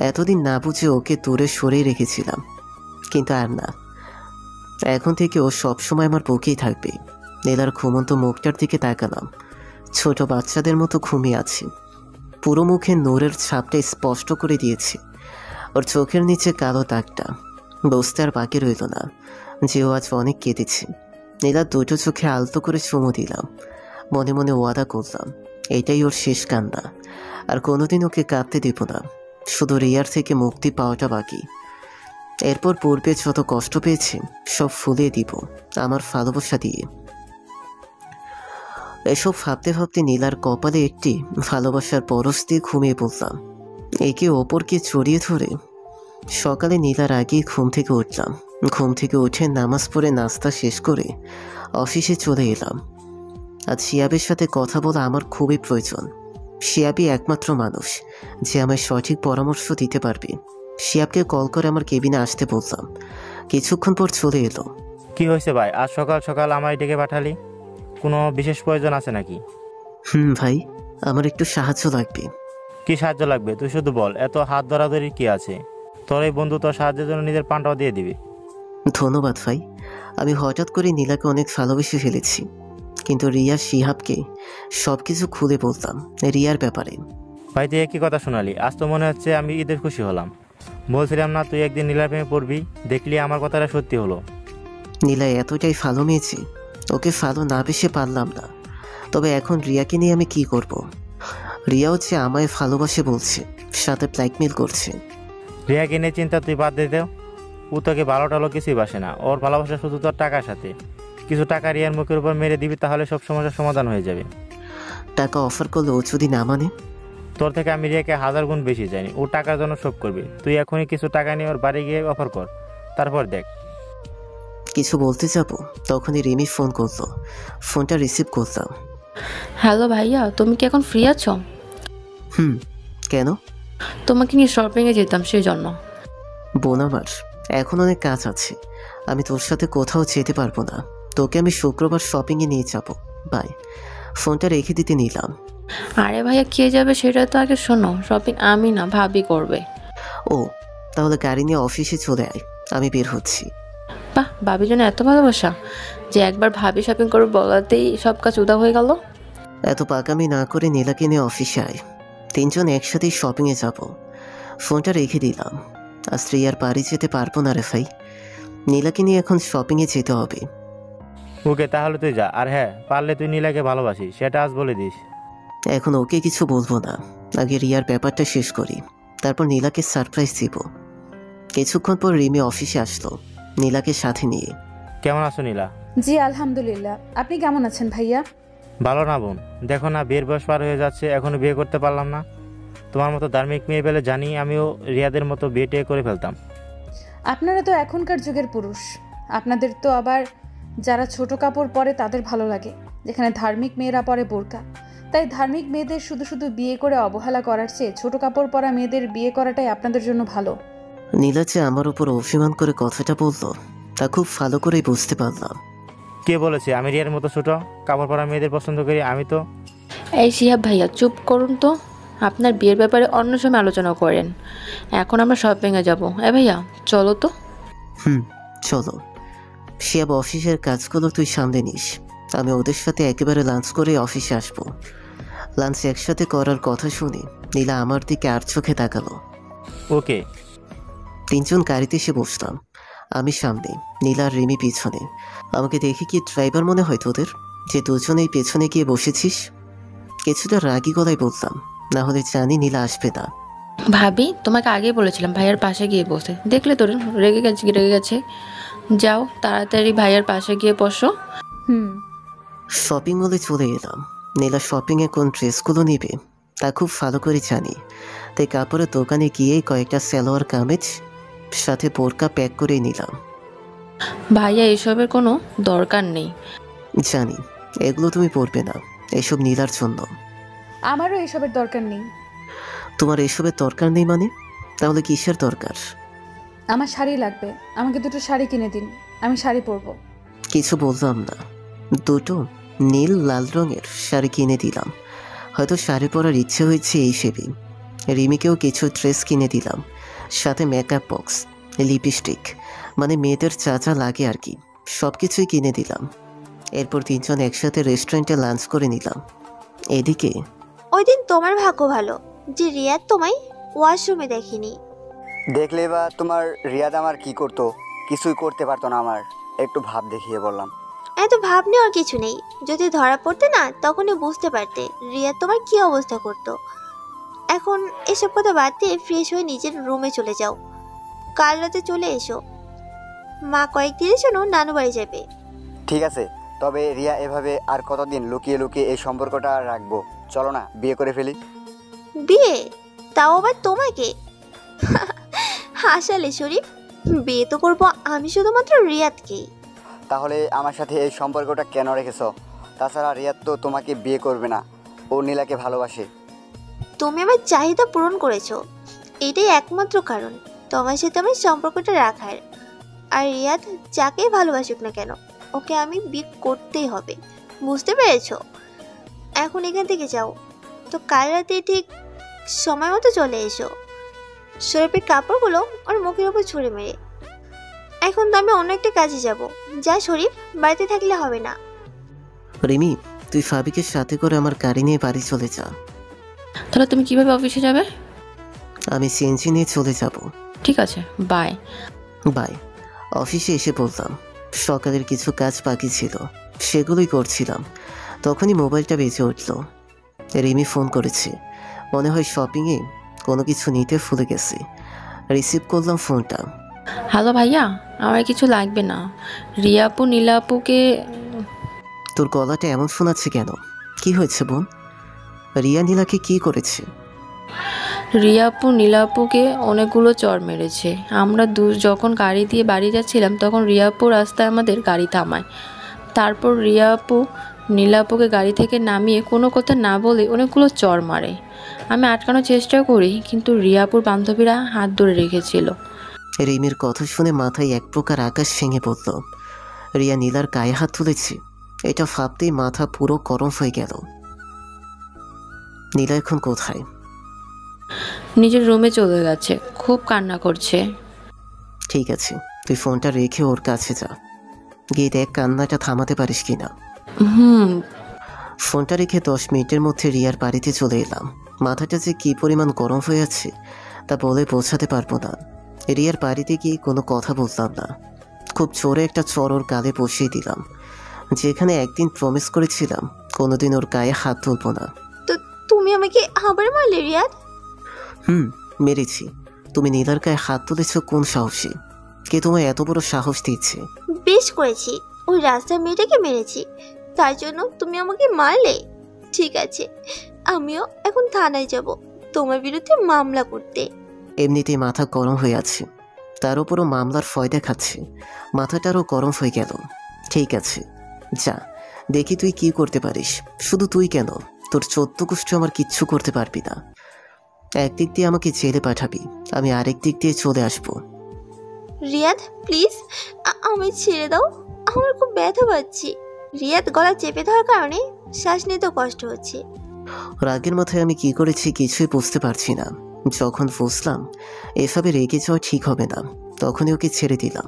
এতদিন না বুঝে ওকে দূরে সরিয়ে রেখেছিলাম, কিন্তু আর না। এখন থেকে ও সবসময় আমার বুকেই থাকবে। নীলার ঘুমন্ত মুখটার দিকে তাকালাম। ছোট বাচ্চাদের মতো ঘুমিয়ে আছে। পুরো মুখে নূরের ছাপটা স্পষ্ট করে দিয়েছে। ওর চোখের নিচে কালো দাগটা বুঝতে আর বাকি রইল না যে ও আজ অনেক কেঁদেছে। নীলার দুটো চোখে আলতো করে চুমু দিলাম। মনে মনে ওয়াদা করলাম এটাই ওর শেষ কান্না, আর কোনোদিন ওকে কাঁদতে দেব না। শুধু রিয়ার থেকে মুক্তি পাওয়াটা বাকি। এরপর পূর্বে যত কষ্ট পেয়েছে সব ফুলিয়ে দিব আমার ভালোবাসা দিয়ে। এসব ভাবতে ভাবতে নীলার কপালে একটি ভালোবাসার পরশ দিয়ে ঘুমিয়ে পড়লাম। একে অপরকে জড়িয়ে ধরে সকালে নীলার আগেই ঘুম থেকে উঠলাম। ঘুম থেকে উঠে নামাজ পড়ে নাস্তা শেষ করে অফিসে চলে এলাম। আজ শিয়াবের সাথে কথা বলা আমার খুবই প্রয়োজন। শিয়াবই একমাত্র মানুষ যে আমায় সঠিক পরামর্শ দিতে পারবে। শিয়াবকে কল করে আমার কেবিনে আসতে বললাম। কিছুক্ষণ পর চলে এলো। কি হয়েছে ভাই, আজ সকাল সকাল আমায় ডেকে পাঠালি? কোনো বিশেষ প্রয়োজন আছে নাকি? ভাই, আমার একটু সাহায্য লাগবে। কি সাহায্য লাগবে তুই শুধু বল, এত হাত ধরাধরি কি আছে? তোর এই বন্ধু তোর সাহায্যের জন্য নিজের প্রাণটাও দিয়ে দিবি। ধন্যবাদ ভাই। আমি হঠাৎ করে নীলাকে অনেক ভালোবেসে ফেলেছি, কিন্তু রিয়া শিহাবকে সব কিছু খুলে বলতাম রিয়ার ব্যাপারে। ভাই তুই একই কথা শোনালি, আজ তো মনে হচ্ছে আমি ঈদের খুশি হলাম। বলছিলাম না তুই একদিন নীলার প্রেমে পড়বি, দেখলি আমার কথাটা সত্যি হলো। নীলা এতটাই ভালো মেয়েছে, ওকে ভালো না বেশে পারলাম না। তবে এখন রিয়াকে নিয়ে আমি কি করব? রিয়া হচ্ছে আমায় ভালোবাসে বলছে, সাথে ব্ল্যাকমেল করছে। রিয়াকে নিয়ে চিন্তা তুই বাদ দিয়ে দেও। ও তোকে ভালো টালো কিছুই বাসে না, ওর ভালোবাসা শুধু তোর টাকার সাথে। কিছু টাকা রিয়ার মুখের উপর মেরে দিবি, তাহলে সব সমস্যার সমাধান হয়ে যাবে। টাকা অফার করলে ও যদি না মানে? তোর থেকে আমি রিয়াকে 1000 গুণ বেশি জানি, ও টাকার জন্য সব করবে। তুই এখনই কিছু টাকা নিয়ে ওর বাড়ি গিয়ে অফার কর, তারপর দেখ। কিছু বলতে যাব, তখনই রিমি ফোন করলো। ফোনটা রিসিভ করলাম। হ্যালো ভাইয়া, তুমি কি এখন ফ্রি আছো? কেন? তোমাকে নিয়ে শপিংয়ে যেতাম, সেই জন্য। বোন আমার, এখন অনেক কাজ আছে, আমি তোর সাথে কোথাও যেতে পারবো না। তোকে আমি শুক্রবার শপিংয়ে নিয়ে যাব। বাই। ফোনটা রেখে দিতে নিলাম। আরে ভাইয়া, কে যাবে সেটা তো আগে শোনো। শপিং আমি না, ভাবি করবে। ও, তাহলে গাড়ি নিয়ে অফিসে চলে আয়, আমি বের হচ্ছি। বাহ, ভাবির জন্য এত ভালোবাসা যে একবার ভাবি শপিং করবে বলাতেই সব কাজ উদা হয়ে গেল। এত পাকামি না করে নীলাকে নিয়ে অফিসে আয়, তিনজন একসাথেই শপিংয়ে যাব। ফোনটা রেখে দিলাম। আজ রিয়ার বাড়ি যেতে পারবো না রে ভাই, নীলাকে নিয়ে এখন শপিংয়ে যেতে হবে। ওকে, তাহলে তুই যা। আর হ্যাঁ, পারলে তুই নীলাকে ভালোবাসিস সেটা আজ বলে দিস। এখন ওকে কিছু বলবো না, আগে রিয়ার ব্যাপারটা শেষ করি, তারপর নীলাকে সারপ্রাইজ দিব। কিছুক্ষণ পর রিমি অফিসে আসলো নীলাকে সাথে নিয়ে। কেমন আছো নীলা? জি আলহামদুলিল্লাহ। আপনি কেমন আছেন ভাইয়া? ভালো না বোন, দেখো না বিয়ের বয়স পার হয়ে যাচ্ছে, এখনো বিয়ে করতে পারলাম না। তোমার মতো ধার্মিক মেয়ে পেলে জানি আমিও রিয়াদের মতো বিয়ে টিয়ে করে ফেলতাম। আপনারা তো এখনকার যুগের পুরুষ। আপনাদের তো আবার যারা ছোট কাপড় পরে তাদের ভালো লাগে, যেখানে ধার্মিক মেয়েরা পরে বোরকা। তাই ধার্মিক মেয়েদের শুধু শুধু বিয়ে করে অবহেলা করার চেয়ে ছোট কাপড় পরা মেয়েদের বিয়ে করাটাই আপনাদের জন্য ভালো। নীলা যে আমার উপর অভিমান করে কথাটা বললো তা খুব ভালো করেই বুঝতে পারলাম। কে বলেছে আমি রিয়ার মতো ছোট কাপড় পরা মেয়েদের পছন্দ করি? আমি তো। এই শিহাব ভাইয়া, চুপ করুন তো। আপনার বিয়ের ব্যাপারে অন্য সময় আলোচনা করেন, এখন আমরা শপিংয়ে যাব। ভাইয়া চলো তো। চলো। শিয়াব অফিসের কাজগুলো তুই সামলে নিস, আমি ওদের সাথে একেবারে লাঞ্চ করে অফিসে আসবো। লাঞ্চ একসাথে করার কথা শুনে নীলা আমার দিকে আর চোখে তাকালো। ওকে। তিনজন গাড়িতে এসে বসলাম, আমি সামনে, নীলা আর রিমি পিছনে। আমাকে দেখে কি ড্রাইভার মনে হয় তোদের, যে দুজনেই পেছনে গিয়ে বসেছিস? কিছুটা রাগী গলায় বললাম, না হলে জানি নীলা আসবে না। ভাবি, তোমাকে আগেই বলেছিলাম ভাইয়ার পাশে গিয়ে বসে, দেখলে তোর রেগে গেছে। যাও তাড়াতাড়ি ভাইয়ার পাশে গিয়ে বসো। শপিং মলে চলে এলাম। নীলা শপিংয়ে কোন ড্রেসগুলো নিবে তা খুব ভালো করে জানি, তাই কাপড়ের দোকানে গিয়েই কয়েকটা সালোয়ার কামিজ সাথে বোরকা প্যাক করে নিলাম। ভাইয়া এসবের কোনো দরকার নেই। জানি এগুলো তুমি পরবে না, এসব নীলার জন্য। আমারও এসবের দরকার নেই। তোমার এসবের দরকার নেই মানে? তাহলে কিসের দরকার? আমার শাড়ি লাগবে, আমাকে দুটো শাড়ি কিনে দিন, আমি শাড়ি পরবো। কিছু বললাম না, দুটো নীল লাল রঙের শাড়ি কিনে দিলাম। হয়তো শাড়ি পরার ইচ্ছে হয়েছে এই সেবি। রিমিকেও কিছু ড্রেস কিনে দিলাম, সাথে মেকআপ বক্স, লিপস্টিক, মানে মেয়েদের যা যা লাগে আর কি, সব কিছুই কিনে দিলাম। এরপর তিনজন একসাথে রেস্টুরেন্টে লাঞ্চ করে নিলাম। এদিকে ওই দিন তোমার ভাগ্য ভালো যে রিয়াদ তোমায় ওয়াশরুমে দেখেনি। দেখলে বা তোমার রিয়াদ আমার কি করতো? কিছুই করতে পারতো না আমার, একটু ভাব দেখিয়ে বললাম। এত ভাব নেওয়ার কিছু নেই, যদি ধরা পড়তে না তখনই বুঝতে পারতে রিয়াদ তোমার কি অবস্থা করতো। এখন এসব কথা বাদ দিয়ে ফ্রেশ হয়ে নিজের রুমে চলে যাও, কাল রাতে চলে এসো। মা কয়েকদিনের জন্য নানু বাড়ি যাবে। ঠিক আছে, তবে রিয়া এভাবে আর কতদিন লুকিয়ে লুকিয়ে এই সম্পর্কটা রাখবো? চলো না বিয়ে করে ফেলি। বিয়ে? তাও আবার তোমাকে? হাসালে শরীফ, বিয়ে তো করবো আমি শুধুমাত্র রিয়াদকেই। তাহলে আমার সাথে এই সম্পর্কটা কেন রেখেছ? তাছাড়া রিয়াদ তো তোমাকে বিয়ে করবে না, ও নীলাকে ভালোবাসে। তুমি আমার চাহিদা পূরণ করেছো, এটাই একমাত্র কারণ তোমার সাথে আমার সম্পর্কটা রাখার। আর রিয়াদ যাকে ভালোবাসুক না কেন, ওকে আমি বিয়ে করতেই হবে, বুঝতে পেরেছো? এখন এখান থেকে যাও, তো কাল রাতে ঠিক সময় মতো চলে এসো। শরীফের কাপড়গুলো ওর মুখের উপর ছুঁড়ে মেরে। এখন তো আমি অন্য একটা কাজে যাব। যা শরীফ, বাড়িতে থাকলে হবে না। রিমি, তুই ফাবিকে সাথে করে আমার গাড়ি নিয়ে বাড়ি চলে যা। তাহলে তুমি কিভাবে অফিসে যাবে? আমি সিএনজি নিয়ে চলে যাব। ঠিক আছে, বাই। বাই। অফিসে এসে বললাম সকালের কিছু কাজ বাকি ছিল, সেগুলোই করছিলাম। তখনই মোবাইলটা বেজে উঠল। রিমি ফোন করেছে, মনে হয় শপিংয়ে কোনো কিছু নিতে ভুলে গেছে। রিসিভ করলাম ফোনটা। হ্যালো ভাইয়া, আমার কিছু লাগবে না। রিয়া আপু নীলা আপুকে। তোর গলাটা এমন শোনাচ্ছে কেন? কি হয়েছে বোন? রিয়া নীলাকে কি করেছে? রিয়া আপু নীলা আপুকে অনেকগুলো চড় মেরেছে। আমরা যখন গাড়ি দিয়ে বাড়ি যাচ্ছিলাম তখন রিয়া আপু রাস্তায় আমাদের গাড়ি থামায়। তারপর রিয়া আপু নীলা আপুকে গাড়ি থেকে নামিয়ে কোনো কথা না বলে অনেকগুলো চড় মারে। আমি আটকানোর চেষ্টা করি, কিন্তু রিয়া আপুর বান্ধবীরা হাত ধরে রেখেছিল। রিমির কথা শুনে মাথায় এক প্রকার আকাশ ভেঙে পড়ল। রিয়া নীলার গায়ে হাত তুলেছে, এটা ভাবতেই মাথা পুরো গরম হয়ে গেল। নীলা এখন কোথায়? নিজের রুমে চলে গেছে, খুব কান্না করছে। ঠিক আছে, তুই ফোনটা রেখে ওর কাছে যা, গিয়ে দেখ কান্নাটা থামাতে পারিস কিনা। ফোনটা রেখে 10 মিনিটের মধ্যে রিয়ার বাড়িতে চলে এলাম। মাথাটা যে কি পরিমাণ গরম হয়ে আছে তা বলে বোঝাতে পারবো না। রিয়ার বাড়িতে গিয়ে কোনো কথা বললাম না, খুব জোরে একটা চড় ওর গালে বসিয়ে দিলাম। যেখানে একদিন প্রমিস করেছিলাম কোনোদিন ওর গায়ে হাত তুলবো না। তো তুমি আমাকে আবার মারলে রিয়াদ? মেরেছি। তুমি নীলার গায়ে হাত তুলেছ কোন সাহসে? কে তোমায় এত বড় সাহস দিচ্ছে? বেশ করেছি, ওই রাস্তার মেয়েটাকে মেরেছি, তার জন্য তুমি আমাকে মারলে? ঠিক আছে, আমিও এখন থানায় যাব তোমার বিরুদ্ধে মামলা করতে। এমনিতেই মাথা গরম হয়ে আছে, তার উপরও মামলার ভয় দেখাচ্ছে, মাথাটারও গরম হয়ে গেল। ঠিক আছে, যা, দেখি তুই কি করতে পারিস। শুধু তুই কেন, তোর 14 গোষ্ঠী আমার কিচ্ছু করতে পারবি না। একদিক দিয়ে আমাকে জেলে পাঠাবি, আমি আরেক দিক দিয়ে চলে আসবো। রিয়াদ প্লিজ, আমায় ছেড়ে দাও, আমার খুব ব্যথা পাচ্ছি। রিয়াদ গলা চেপে ধরার কারণে শ্বাস নিতে কষ্ট হচ্ছে। রাগের মাথায় আমি কি করেছি কিছুই বুঝতে পারছি না। যখন বুঝলাম এভাবে রেগে যাওয়া ঠিক হবে না, তখনই ওকে ছেড়ে দিলাম।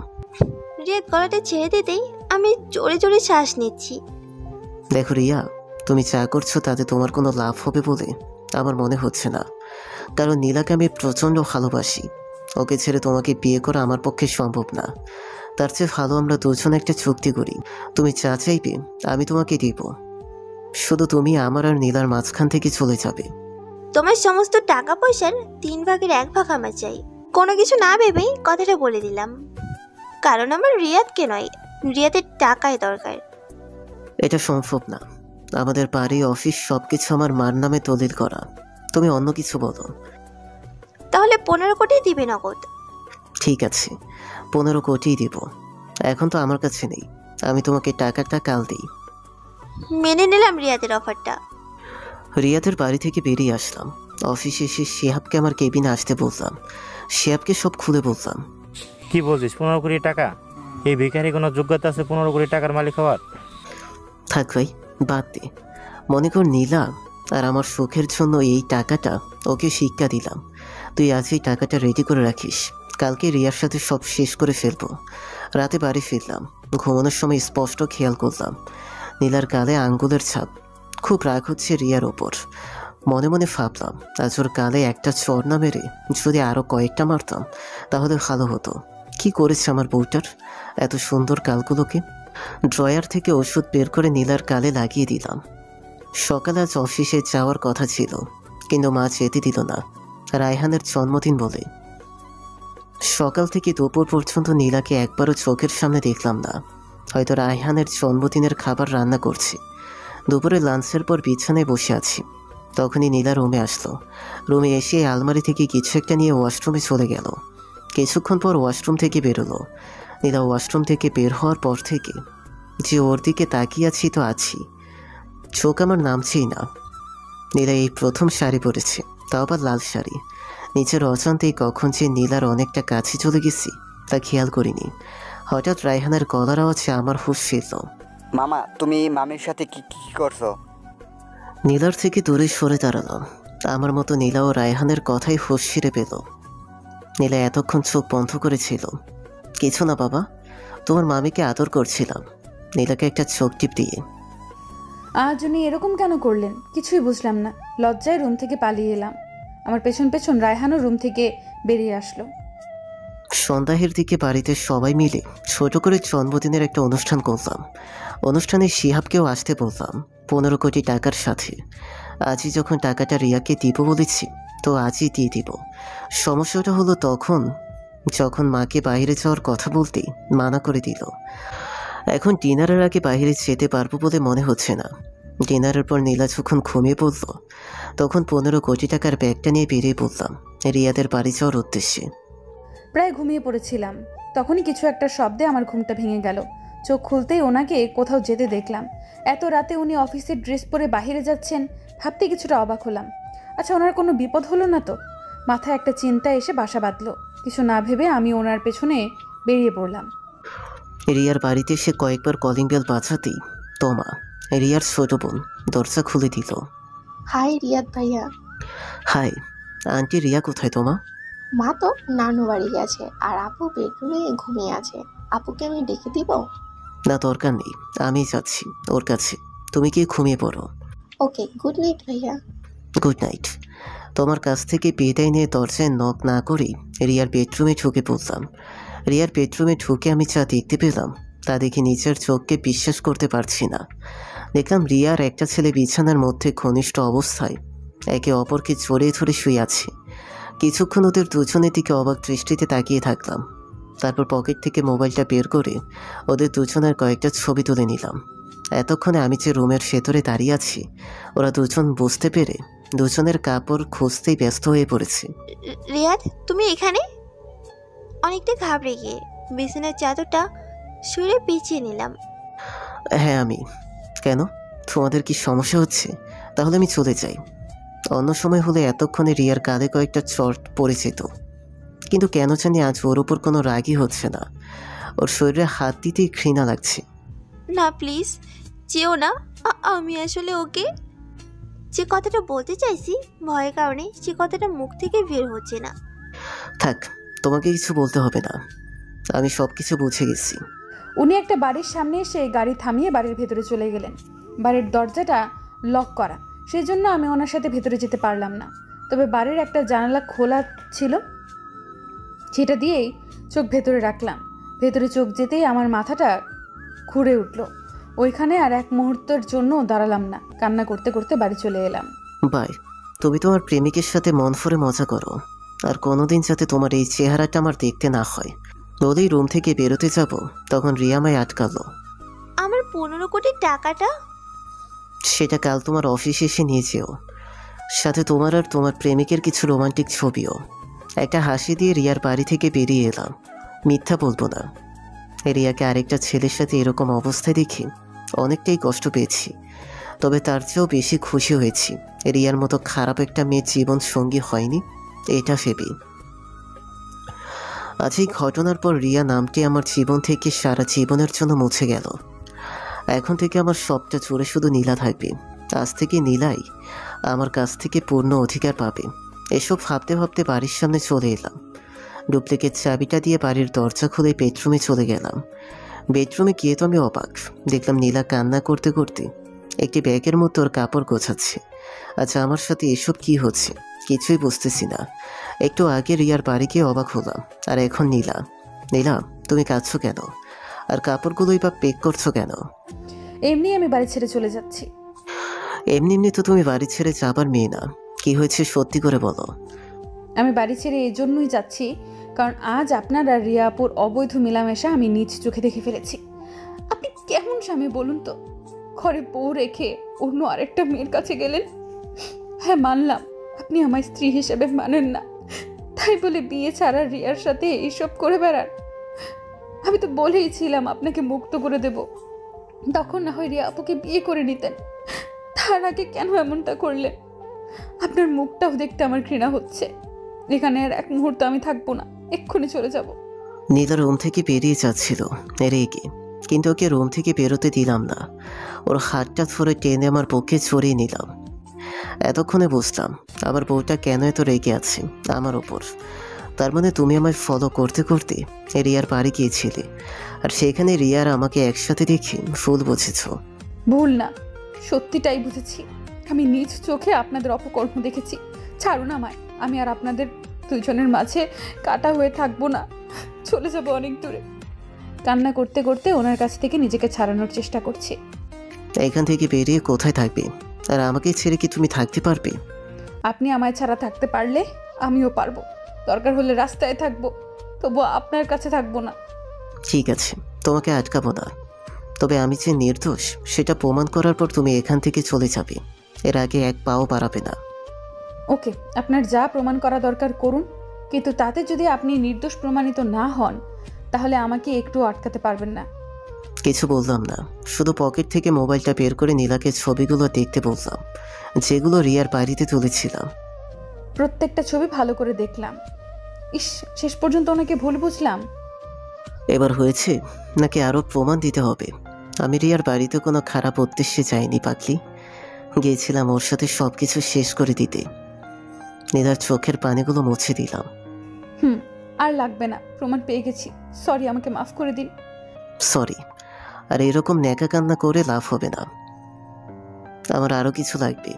রিয়াদ গলাটা ছেড়ে দিতেই আমি জোরে জোরে শ্বাস নিচ্ছি। দেখো রিয়া, তুমি যা করছো তাতে তোমার কোনো লাভ হবে বলে আমার মনে হচ্ছে না। কারণ নীলাকে আমি প্রচণ্ড ভালোবাসি, ওকে ছেড়ে তোমাকে বিয়ে করা আমার পক্ষে সম্ভব না। তার চেয়ে ভালো আমরা দুজন একটা চুক্তি করি, তুমি যা চাইবে আমি তোমাকে দিব, শুধু তুমি আমার আর নীলার মাঝখান থেকে চলে যাবে। তোমার সমস্ত টাকা পয়সার 3 ভাগের 1 ভাগ আমার চাই। কোনো কিছু না ভেবেই কথাটা বলে দিলাম, কারণ আমার রিয়াদকে নয়, রিয়াদের টাকাই দরকার। এটা সম্ভব না, আমাদের বাড়ি অফিস সবকিছু আমার মার নামে দলিল করা। তুমি অন্য কিছু বলো। তাহলে 15 কোটি দিবে নগদ? ঠিক আছে, 15 কোটিই দিব। এখন তো আমার কাছে নেই, আমি তোমাকে টাকাটা কাল দিই। মেনে নিলাম রিয়াদের অফারটা। রিয়াদের বাড়ি থেকে বেরিয়ে আসলাম। অফিসে এসে শিহাবকে আমার কেবিনে আসতে বললাম। শিহাবকে সব খুলে বললাম। কি বলছিস? 15 কোটি টাকা? এই ভিখারি কোনো যোগ্যতা আছে 15 কোটি টাকার মালিক হওয়ার? থাক ভাই, বাদ দে। মনে কর নীলা আর আমার সুখের জন্য এই টাকাটা ওকে শিক্ষা দিলাম। তুই আজ এই টাকাটা রেডি করে রাখিস, কালকে রিয়ার সাথে সব শেষ করে ফেলবো। রাতে বাড়ি ফিরলাম, ঘুমানোর সময় স্পষ্ট খেয়াল করলাম নীলার গালে আঙ্গুলের ছাপ। খুব রাগ হচ্ছে রিয়ার ওপর। মনে মনে ভাবলাম আজ ওর গালে একটা চর না মেরে যদি আরও কয়েকটা মারতাম তাহলে ভালো হতো। কি করেছে আমার বউটার এত সুন্দর গালগুলোকে? ড্রয়ার থেকে ওষুধ বের করে নীলার গালে লাগিয়ে দিলাম। সকালে আজ অফিসে যাওয়ার কথা ছিল, কিন্তু মা যেতে দিল না, রায়হানের জন্মদিন বলে। সকাল থেকে দুপুর পর্যন্ত নীলাকে একবারও চোখের সামনে দেখলাম না। হয়তো রায়হানের জন্মদিনের খাবার রান্না করছে। দুপুরে লাঞ্চের পর বিছানায় বসে আছি, তখনই নীলা রুমে আসলো। রুমে এসে আলমারি থেকে কিছু একটা নিয়ে ওয়াশরুমে চলে গেল। কিছুক্ষণ পর ওয়াশরুম থেকে বেরোলো। নীলা ওয়াশরুম থেকে বের হওয়ার পর থেকে যে ওর দিকে তাকিয়ে আছি তো আছি, চোখ আমার নামছেই না। নীলা এই প্রথম শাড়ি পরেছে, তাও আবার লাল শাড়ি। নিজের অজান্তেই কখন যে নীলার অনেকটা কাছে চলে গেছি তা খেয়াল করিনি। হঠাৎ রায়হানের গলার আওয়াজে আমার হুঁশ ফিরল। মামা, তুমি মামির সাথে কি কি করছো? নীলার থেকে দূরে সরে দাঁড়ালাম। আমার মতো নীলা ও রায়হানের কথাই হুঁশ ফিরে পেল। নীলা এতক্ষণ চোখ বন্ধ করেছিল। কিছু না বাবা, তোমার মামিকে আদর করছিলাম। নীলাকে একটা চোখ টিপ দিয়ে। আজ উনি এরকম কেন করলেন কিছুই বুঝলাম না। লজ্জায় রুম থেকে পালিয়ে এলাম। আমার পেছন পেছন রায়হানও রুম থেকে বেরিয়ে আসলো। সন্ধ্যাহের দিকে বাড়িতে সবাই মিলে ছোট করে জন্মদিনের একটা অনুষ্ঠান করলাম। অনুষ্ঠানে শিহাবকেও আসতে বললাম 15 কোটি টাকার সাথে। আজই যখন টাকাটা রিয়াকে দিব বলেছি তো আজই দিয়ে দিব। সমস্যাটা হলো তখন যখন মাকে বাইরে যাওয়ার কথা বলতেই মানা করে দিল। এখন ডিনারের আগে বাইরে যেতে পারবো বলে মনে হচ্ছে না। ডিনারের পর নীলা যখন ঘুমিয়ে পড়ল তখন 15 কোটি টাকার ব্যাগটা নিয়ে বেরিয়ে পড়লাম রিয়াদের বাড়ি যাওয়ার উদ্দেশ্যে। প্রায় ঘুমিয়ে পড়েছিলাম, তখনই কিছু একটা শব্দে আমার ঘুমটা ভেঙে গেল। চোখ খুলতেই ওনাকে কোথাও যেতে দেখলাম। এত রাতে উনি অফিসের ড্রেস পরে বাইরে যাচ্ছেন ভাবতে কিছুটা অবাক হলাম। আচ্ছা, ওনার কোনো বিপদ হলো না তো? মাথায় একটা চিন্তা এসে বাসা বাঁধলো। কিছু না ভেবে আমি ওনার পেছনে বেরিয়ে পড়লাম। রিয়ার বাড়িতে এসে কয়েকবার কলিং বেল বাজাতেই তোমা, রিয়ার ছোট বোন, দরজা খুলে দিল। হাই রিয়াদ ভাইয়া। হাই আন্টি, রিয়া কোথায় তোমা? মা তো নানু বাড়ি গেছে আর আপু বেডরুমে ঘুমিয়ে আছে। আপুকে আমি ডেকে দিব? না দরকার নেই, আমি যাচ্ছি ওর কাছে। তুমি কি ঘুমিয়ে পড়ো। ওকে, গুড নাইট ভাইয়া। Good night. তোমার কাছ থেকে বিদায় নিয়ে দরজায় নক না করেই রিয়ার বেডরুমে ঢুকে পড়লাম। রিয়ার বেডরুমে ঢুকে আমি যা দেখতে পেলাম তা দেখে নিজের চোখকে বিশ্বাস করতে পারছি না। দেখলাম রিয়ার একটা ছেলে বিছানার মধ্যে ঘনিষ্ঠ অবস্থায় একে অপরকে জড়িয়ে ধরে শুয়ে আছে। কিছুক্ষণ ওদের দুজনের দিকে অবাক দৃষ্টিতে তাকিয়ে থাকলাম। তারপর পকেট থেকে মোবাইলটা বের করে ওদের দুজনের কয়েকটা ছবি তুলে নিলাম। এতক্ষণে আমি যে রুমের ভেতরে দাঁড়িয়ে আছি ওরা দুজন বুঝতে পেরে দুজনের কাপড় খুঁজতেই ব্যস্ত হয়ে পড়েছে। রিয়াদ, তুমি এখানে? অনেকটা ঘাবড়ে গিয়ে বিছানার চাদরটা সরে পিছিয়ে নিলাম। হ্যাঁ আমি। কেন, তোমাদের কি সমস্যা হচ্ছে? তাহলে আমি চলে যাই। অন্য সময় হলে এতক্ষণে রিয়ার কাঁধে কয়েকটা চট পড়ে যেত, কিন্তু কেন জানি আজ ওর উপর কোনো রাগই হচ্ছে না। ওর শরীরে হাত দিতেই ঘৃণা লাগছে। না প্লিজ যেও না। আমি আসলে ওকে যে কথাটা বলতে চাইছি ভয়ের কারণে সে কথাটা মুখ থেকে বের হচ্ছে না। থাক, তোমাকে কিছু বলতে হবে না, আমি সব কিছু বুঝে গেছি। উনি একটা বাড়ির সামনে এসে গাড়ি থামিয়ে বাড়ির ভেতরে চলে গেলেন। বাড়ির দরজাটা লক করা, সেই জন্য আমি ওনার সাথে ভেতরে যেতে পারলাম না। তবে বাড়ির একটা জানালা খোলা ছিল, সেটা দিয়েই চোখ ভেতরে রাখলাম। ভেতরে চোখ যেতেই আমার মাথাটা ঘুরে উঠল। ওইখানে আর এক মুহূর্তের জন্য দাঁড়ালাম না, কান্না করতে করতে বাড়ি চলে এলাম। বাই। তুমি তোমার প্রেমিকের সাথে মন ভরে মজা করো, আর কোনোদিন যাতে তোমার এই চেহারাটা আমার দেখতে না হয়। বলেই রুম থেকে বেরোতে যাব তখন রিয়া আমায় আটকালো। আমার 15 কোটি টাকাটা? সেটা কাল তোমার অফিসে এসে নিয়ে যেও, সাথে তোমার আর তোমার প্রেমিকের কিছু রোমান্টিক ছবিও। একটা হাসি দিয়ে রিয়ার বাড়ি থেকে বেরিয়ে এলাম। মিথ্যা বলবো না, রিয়াকে আরেকটা ছেলের সাথে এরকম অবস্থায় দেখি অনেকটাই কষ্ট পেয়েছি, তবে তার চেয়েও বেশি খুশি হয়েছি রিয়ার মতো খারাপ একটা মেয়ে জীবন সঙ্গী হয়নি এটা ভেবে। আজ এই ঘটনার পর রিয়া নামটি আমার জীবন থেকে সারা জীবনের জন্য মুছে গেল। এখন থেকে আমার সবটা জুড়ে শুধু নীলা থাকবে। আজ থেকে নীলাই আমার কাছ থেকে পূর্ণ অধিকার পাবে। এসব ভাবতে ভাবতে বাড়ির সামনে চলে এলাম। ডুপ্লিকেট চাবিটা দিয়ে বাড়ির দরজা খুলে বেডরুমে চলে গেলাম। বেডরুমে গিয়ে তো আমি অবাক, দেখলাম নীলা কান্না করতে করতে একটি ব্যাগের মতো ওর কাপড় গোছাচ্ছে। আচ্ছা, আমার সাথে এসব কি হচ্ছে কিছুই বুঝতেছি না। একটু আগে রিয়ার বাড়ি গিয়ে অবাক হলাম, আর এখন নীলা। নীলা, তুমি কাঁদছো কেন? আর কাপড়গুলোই বা পেক করছো কেন? এমনি আমি বাড়ি ছেড়ে চলে যাচ্ছি। এমনি এমনি তো তুমি বাড়ি ছেড়ে যাবার মেয়ে না। কি হয়েছে সত্যি করে বলো। আমি বাড়ি ছেড়ে এই জন্যই যাচ্ছি কারণ আজ আপনার আর রিয়া আপুর অবৈধ মেলামেশা আমি নিজ চোখে দেখে ফেলেছি। আপনি কেমন স্বামী বলুন তো? ঘরে বউ রেখে অন্য আরেকটা মেয়ের কাছে গেলেন। হ্যাঁ, মানলাম আপনি আমার স্ত্রী হিসেবে মানেন না, তাই বলে বিয়ে ছাড়া রিয়ার সাথে এইসব করে বেড়ান। আমি তো বলেইছিলাম আপনাকে মুক্ত করে দেব, তখন না হয় রিয়া আপুকে বিয়ে করে নিতেন। তার আগে কেন এমনটা করলেন? আপনার মুখটাও দেখতে আমার ঘৃণা হচ্ছে। এখানে আর এক মুহূর্ত আমি থাকবো না, এক্ষুনি চলে যাব। নীলা রুম থেকে বেরিয়ে যাচ্ছিল রেগে, কিন্তু ওকে রুম থেকে বেরোতে দিলাম না। ওর হাতটা ধরে টেনে আমার পক্ষে ছড়িয়ে নিলাম। এতক্ষণে বুঝলাম আমার বউটা কেন এত রেগে আছে আমার ওপর। তার মানে তুমি আমায় ফলো করতে করতে রিয়ার বাড়ি গিয়েছিলে, আর সেখানে রিয়ার আমাকে একসাথে দেখে ফুল বুঝেছ। ভুল না, সত্যিটাই বুঝেছি। আমি নিজ চোখে আপনাদের অপকর্ম দেখেছি। ছাড়ুন আমায়, আমি আর আপনাদের দুজনের মাঝে কাটা হয়ে থাকবো না, চলে যাব অনেক দূরে। কান্না করতে করতে ওনার কাছ থেকে নিজেকে ছাড়ানোর চেষ্টা করছি। এখান থেকে বেরিয়ে কোথায় থাকবে? আর আমাকে ছেড়ে কি তুমি থাকতে পারবে? আপনি আমায় ছাড়া থাকতে পারলে আমিও পারবো। দরকার হলে রাস্তায় থাকবো, তবু আপনার কাছে থাকবো না। ঠিক আছে, তোমাকে আটকাবো না। তবে আমি যে নির্দোষ সেটা প্রমাণ করার পর তুমি এখান থেকে চলে যাবে। এর আগে এক পাও বাড়াবে না। ওকে, আপনার যা প্রমাণ করা দরকার করুন, কিন্তু তাতে যদি আপনি নির্দোষ প্রমাণিত না হন তাহলে আমাকে একটু আটকাতে পারবেন না। কিছু বললাম না, শুধু পকেট থেকে মোবাইলটা বের করে নীলাকে ছবিগুলো দেখতে বললাম, যেগুলো রিয়ার বাড়িতে তুলেছিলাম। প্রত্যেকটা ছবি ভালো করে দেখলাম। ইস, শেষ পর্যন্ত ওনাকে ভুল বুঝলাম। এবার হয়েছে নাকি আরও প্রমাণ দিতে হবে? আমি রিয়ার বাড়িতে কোনো খারাপ উদ্দেশ্যে যাইনি পাগলি। গিয়েছিলাম ওর সাথে সব কিছু শেষ করে দিতে। নীলার চোখের পানিগুলো মুছে দিলাম। আর লাগবে না, প্রমাণ পেয়ে গেছি। সরি, আমাকে মাফ করে দিন। সরি, আর এরকম ন্যাকা কান্না করে লাভ হবে না। আমার আরও কিছু লাগবে।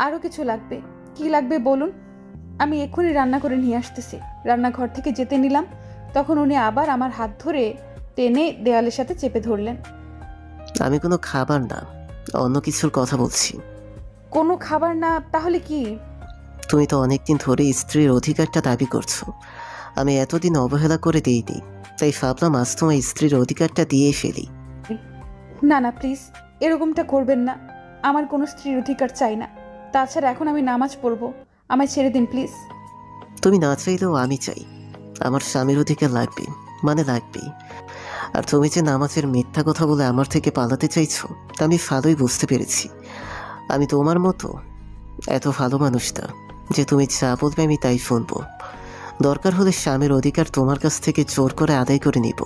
আরও কিছু লাগবে? কি লাগবে বলুন, আমি এক্ষুনি রান্না করে নিয়ে আসতেছি। রান্নাঘর থেকে যেতে নিলাম, তখন উনি আবার আমার হাত ধরে টেনে দেয়ালের সাথে চেপে ধরলেন। আমি কোনো খাবার না, অন্য কিছুর কথা বলছি। কোনো খাবার না? তাহলে কি? তুমি তো অনেকদিন ধরে স্ত্রীর অধিকারটা দাবি করছো। আমি এতদিন অবহেলা করে দিইনি, তাই ভাবলাম আজ তোমার স্ত্রীর অধিকারটা দিয়ে ফেলি। না না, প্লিজ এরকমটা করবেন না। আমার কোনো স্ত্রীর অধিকার চাই না। তাছাড়া এখন আমি নামাজ পড়বো, আমায় ছেড়ে দিন প্লিজ। তুমি না চাইলেও আমি চাই। আমার স্বামীর অধিকার লাগবে, মানে লাগবেই। আর তুমি যে নামাজের মিথ্যা কথা বলে আমার থেকে পালাতে চাইছো তা আমি ভালোই বুঝতে পেরেছি। আমি তোমার মতো এত ভালো মানুষ না যে তুমি যা বলবে আমি তাই শুনবো। দরকার হলে স্বামীর অধিকার তোমার কাছ থেকে জোর করে আদায় করে নিব।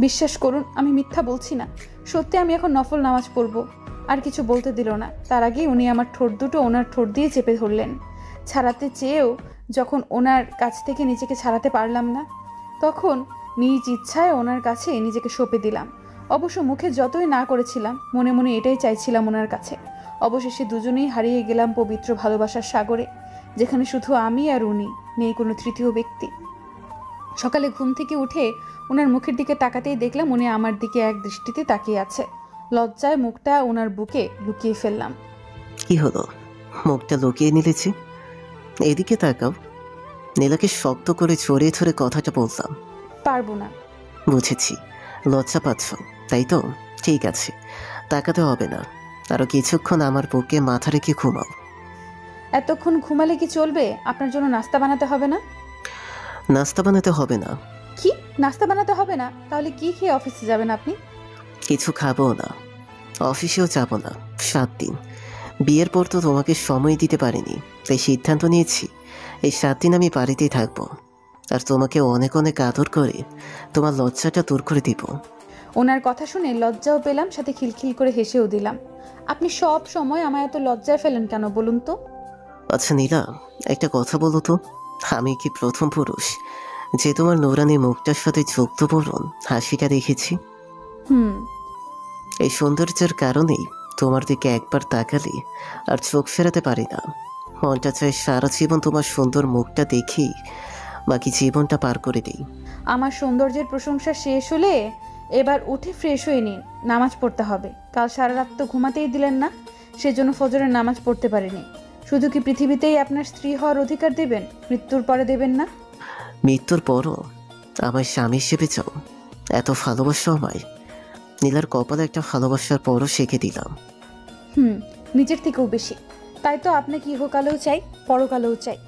বিশ্বাস করুন, আমি মিথ্যা বলছি না। সত্যি আমি এখন নফল নামাজ পড়বো। আর কিছু বলতে দিল না। তার আগেই উনি আমার ঠোঁট দুটো ওনার ঠোঁট দিয়ে চেপে ধরলেন। ছাড়াতে চেয়েও যখন ওনার কাছ থেকে নিজেকে ছাড়াতে পারলাম না, তখন নিজ ইচ্ছায় ওনার কাছে নিজেকে সঁপে দিলাম। অবশ্য মুখে যতই না করেছিলাম, মনে মনে এটাই চাইছিলাম ওনার কাছে। অবশেষে দুজনেই হারিয়ে গেলাম পবিত্র ভালোবাসার সাগরে, যেখানে শুধু আমি আর উনি, নেই কোনো তৃতীয় ব্যক্তি। সকালে ঘুম থেকে উঠে ওনার মুখের দিকে তাকাতেই দেখলাম উনি আমার দিকে এক দৃষ্টিতে তাকিয়ে আছে। লজ্জায় মুখটা ওনার বুকে লুকিয়ে ফেললাম। কি হলো, মুখটা লুকিয়ে নিলেছি? এদিকে তাকাও। নীলাকে শক্ত করে জড়িয়ে ধরে কথাটা বললাম। পারবো না। বুঝেছি, লজ্জা পাচ্ছ তাই তো। ঠিক আছে, তাকাতে হবে না। আরও কিছুক্ষণ আমার বুকে মাথা রেখে ঘুমাও। এতক্ষণ ঘুমালে কি চলবে? আপনার জন্য নাস্তা বানাতে হবে না? নাস্তা বানাতে হবে না? কি নাস্তা বানাতে হবে না? তাহলে কি খেয়ে অফিসে যাবেন আপনি? কিছু খাবো না, অফিসেও যাব না। 7 দিন। বিয়ের পর তো তোমাকে সময় দিতে পারিনি, তাই সিদ্ধান্ত নিয়েছি এই 7 দিন আমি বাড়িতেই থাকবো। আর তোমাকে অনেক অনেক আদর করে তোমার লজ্জাটা দূর করে দিব। ওনার কথা শুনে লজ্জাও পেলাম, সাথে খিলখিল করে হেসেও দিলাম। আপনি সব সময় আমায় এত লজ্জায় ফেলেন কেন বলুন তো? আচ্ছা নীলা, একটা কথা বলো তো, আমি কি প্রথম পুরুষ যে তোমার নূরানি মুখটার সাথে যুক্তবরণ হাসিটা দেখেছি? হুম। এই সৌন্দর্যের কারণেই তোমার দিকে একবার তাকালে আর চোখ ফেরাতে পারি না। মনটা চায় সারা জীবন তোমার সুন্দর মুখটা দেখেই বাকি জীবনটা পার করে দিই। আমার সৌন্দর্যের প্রশংসা শেষ হলে এবার উঠে ফ্রেশ হয়ে নিন, নামাজ পড়তে হবে। কাল সারা রাত তো ঘুমাতেই দিলেন না, সেজন্য ফজরের নামাজ পড়তে পারিনি। শুধু কি পৃথিবীতেই আপনার স্ত্রী হওয়ার অধিকার দেবেন, মৃত্যুর পরে দেবেন না? মৃত্যুর পরও আমার স্বামী হিসেবে চাও? এত ভালোবাসো আমায়? নীলার কপালে একটা ভালোবাসার পরও শিখে দিলাম। নিজের থেকেও বেশি। তাই তো আপনাকে ইহকালেও চাই, পরকালেও চাই।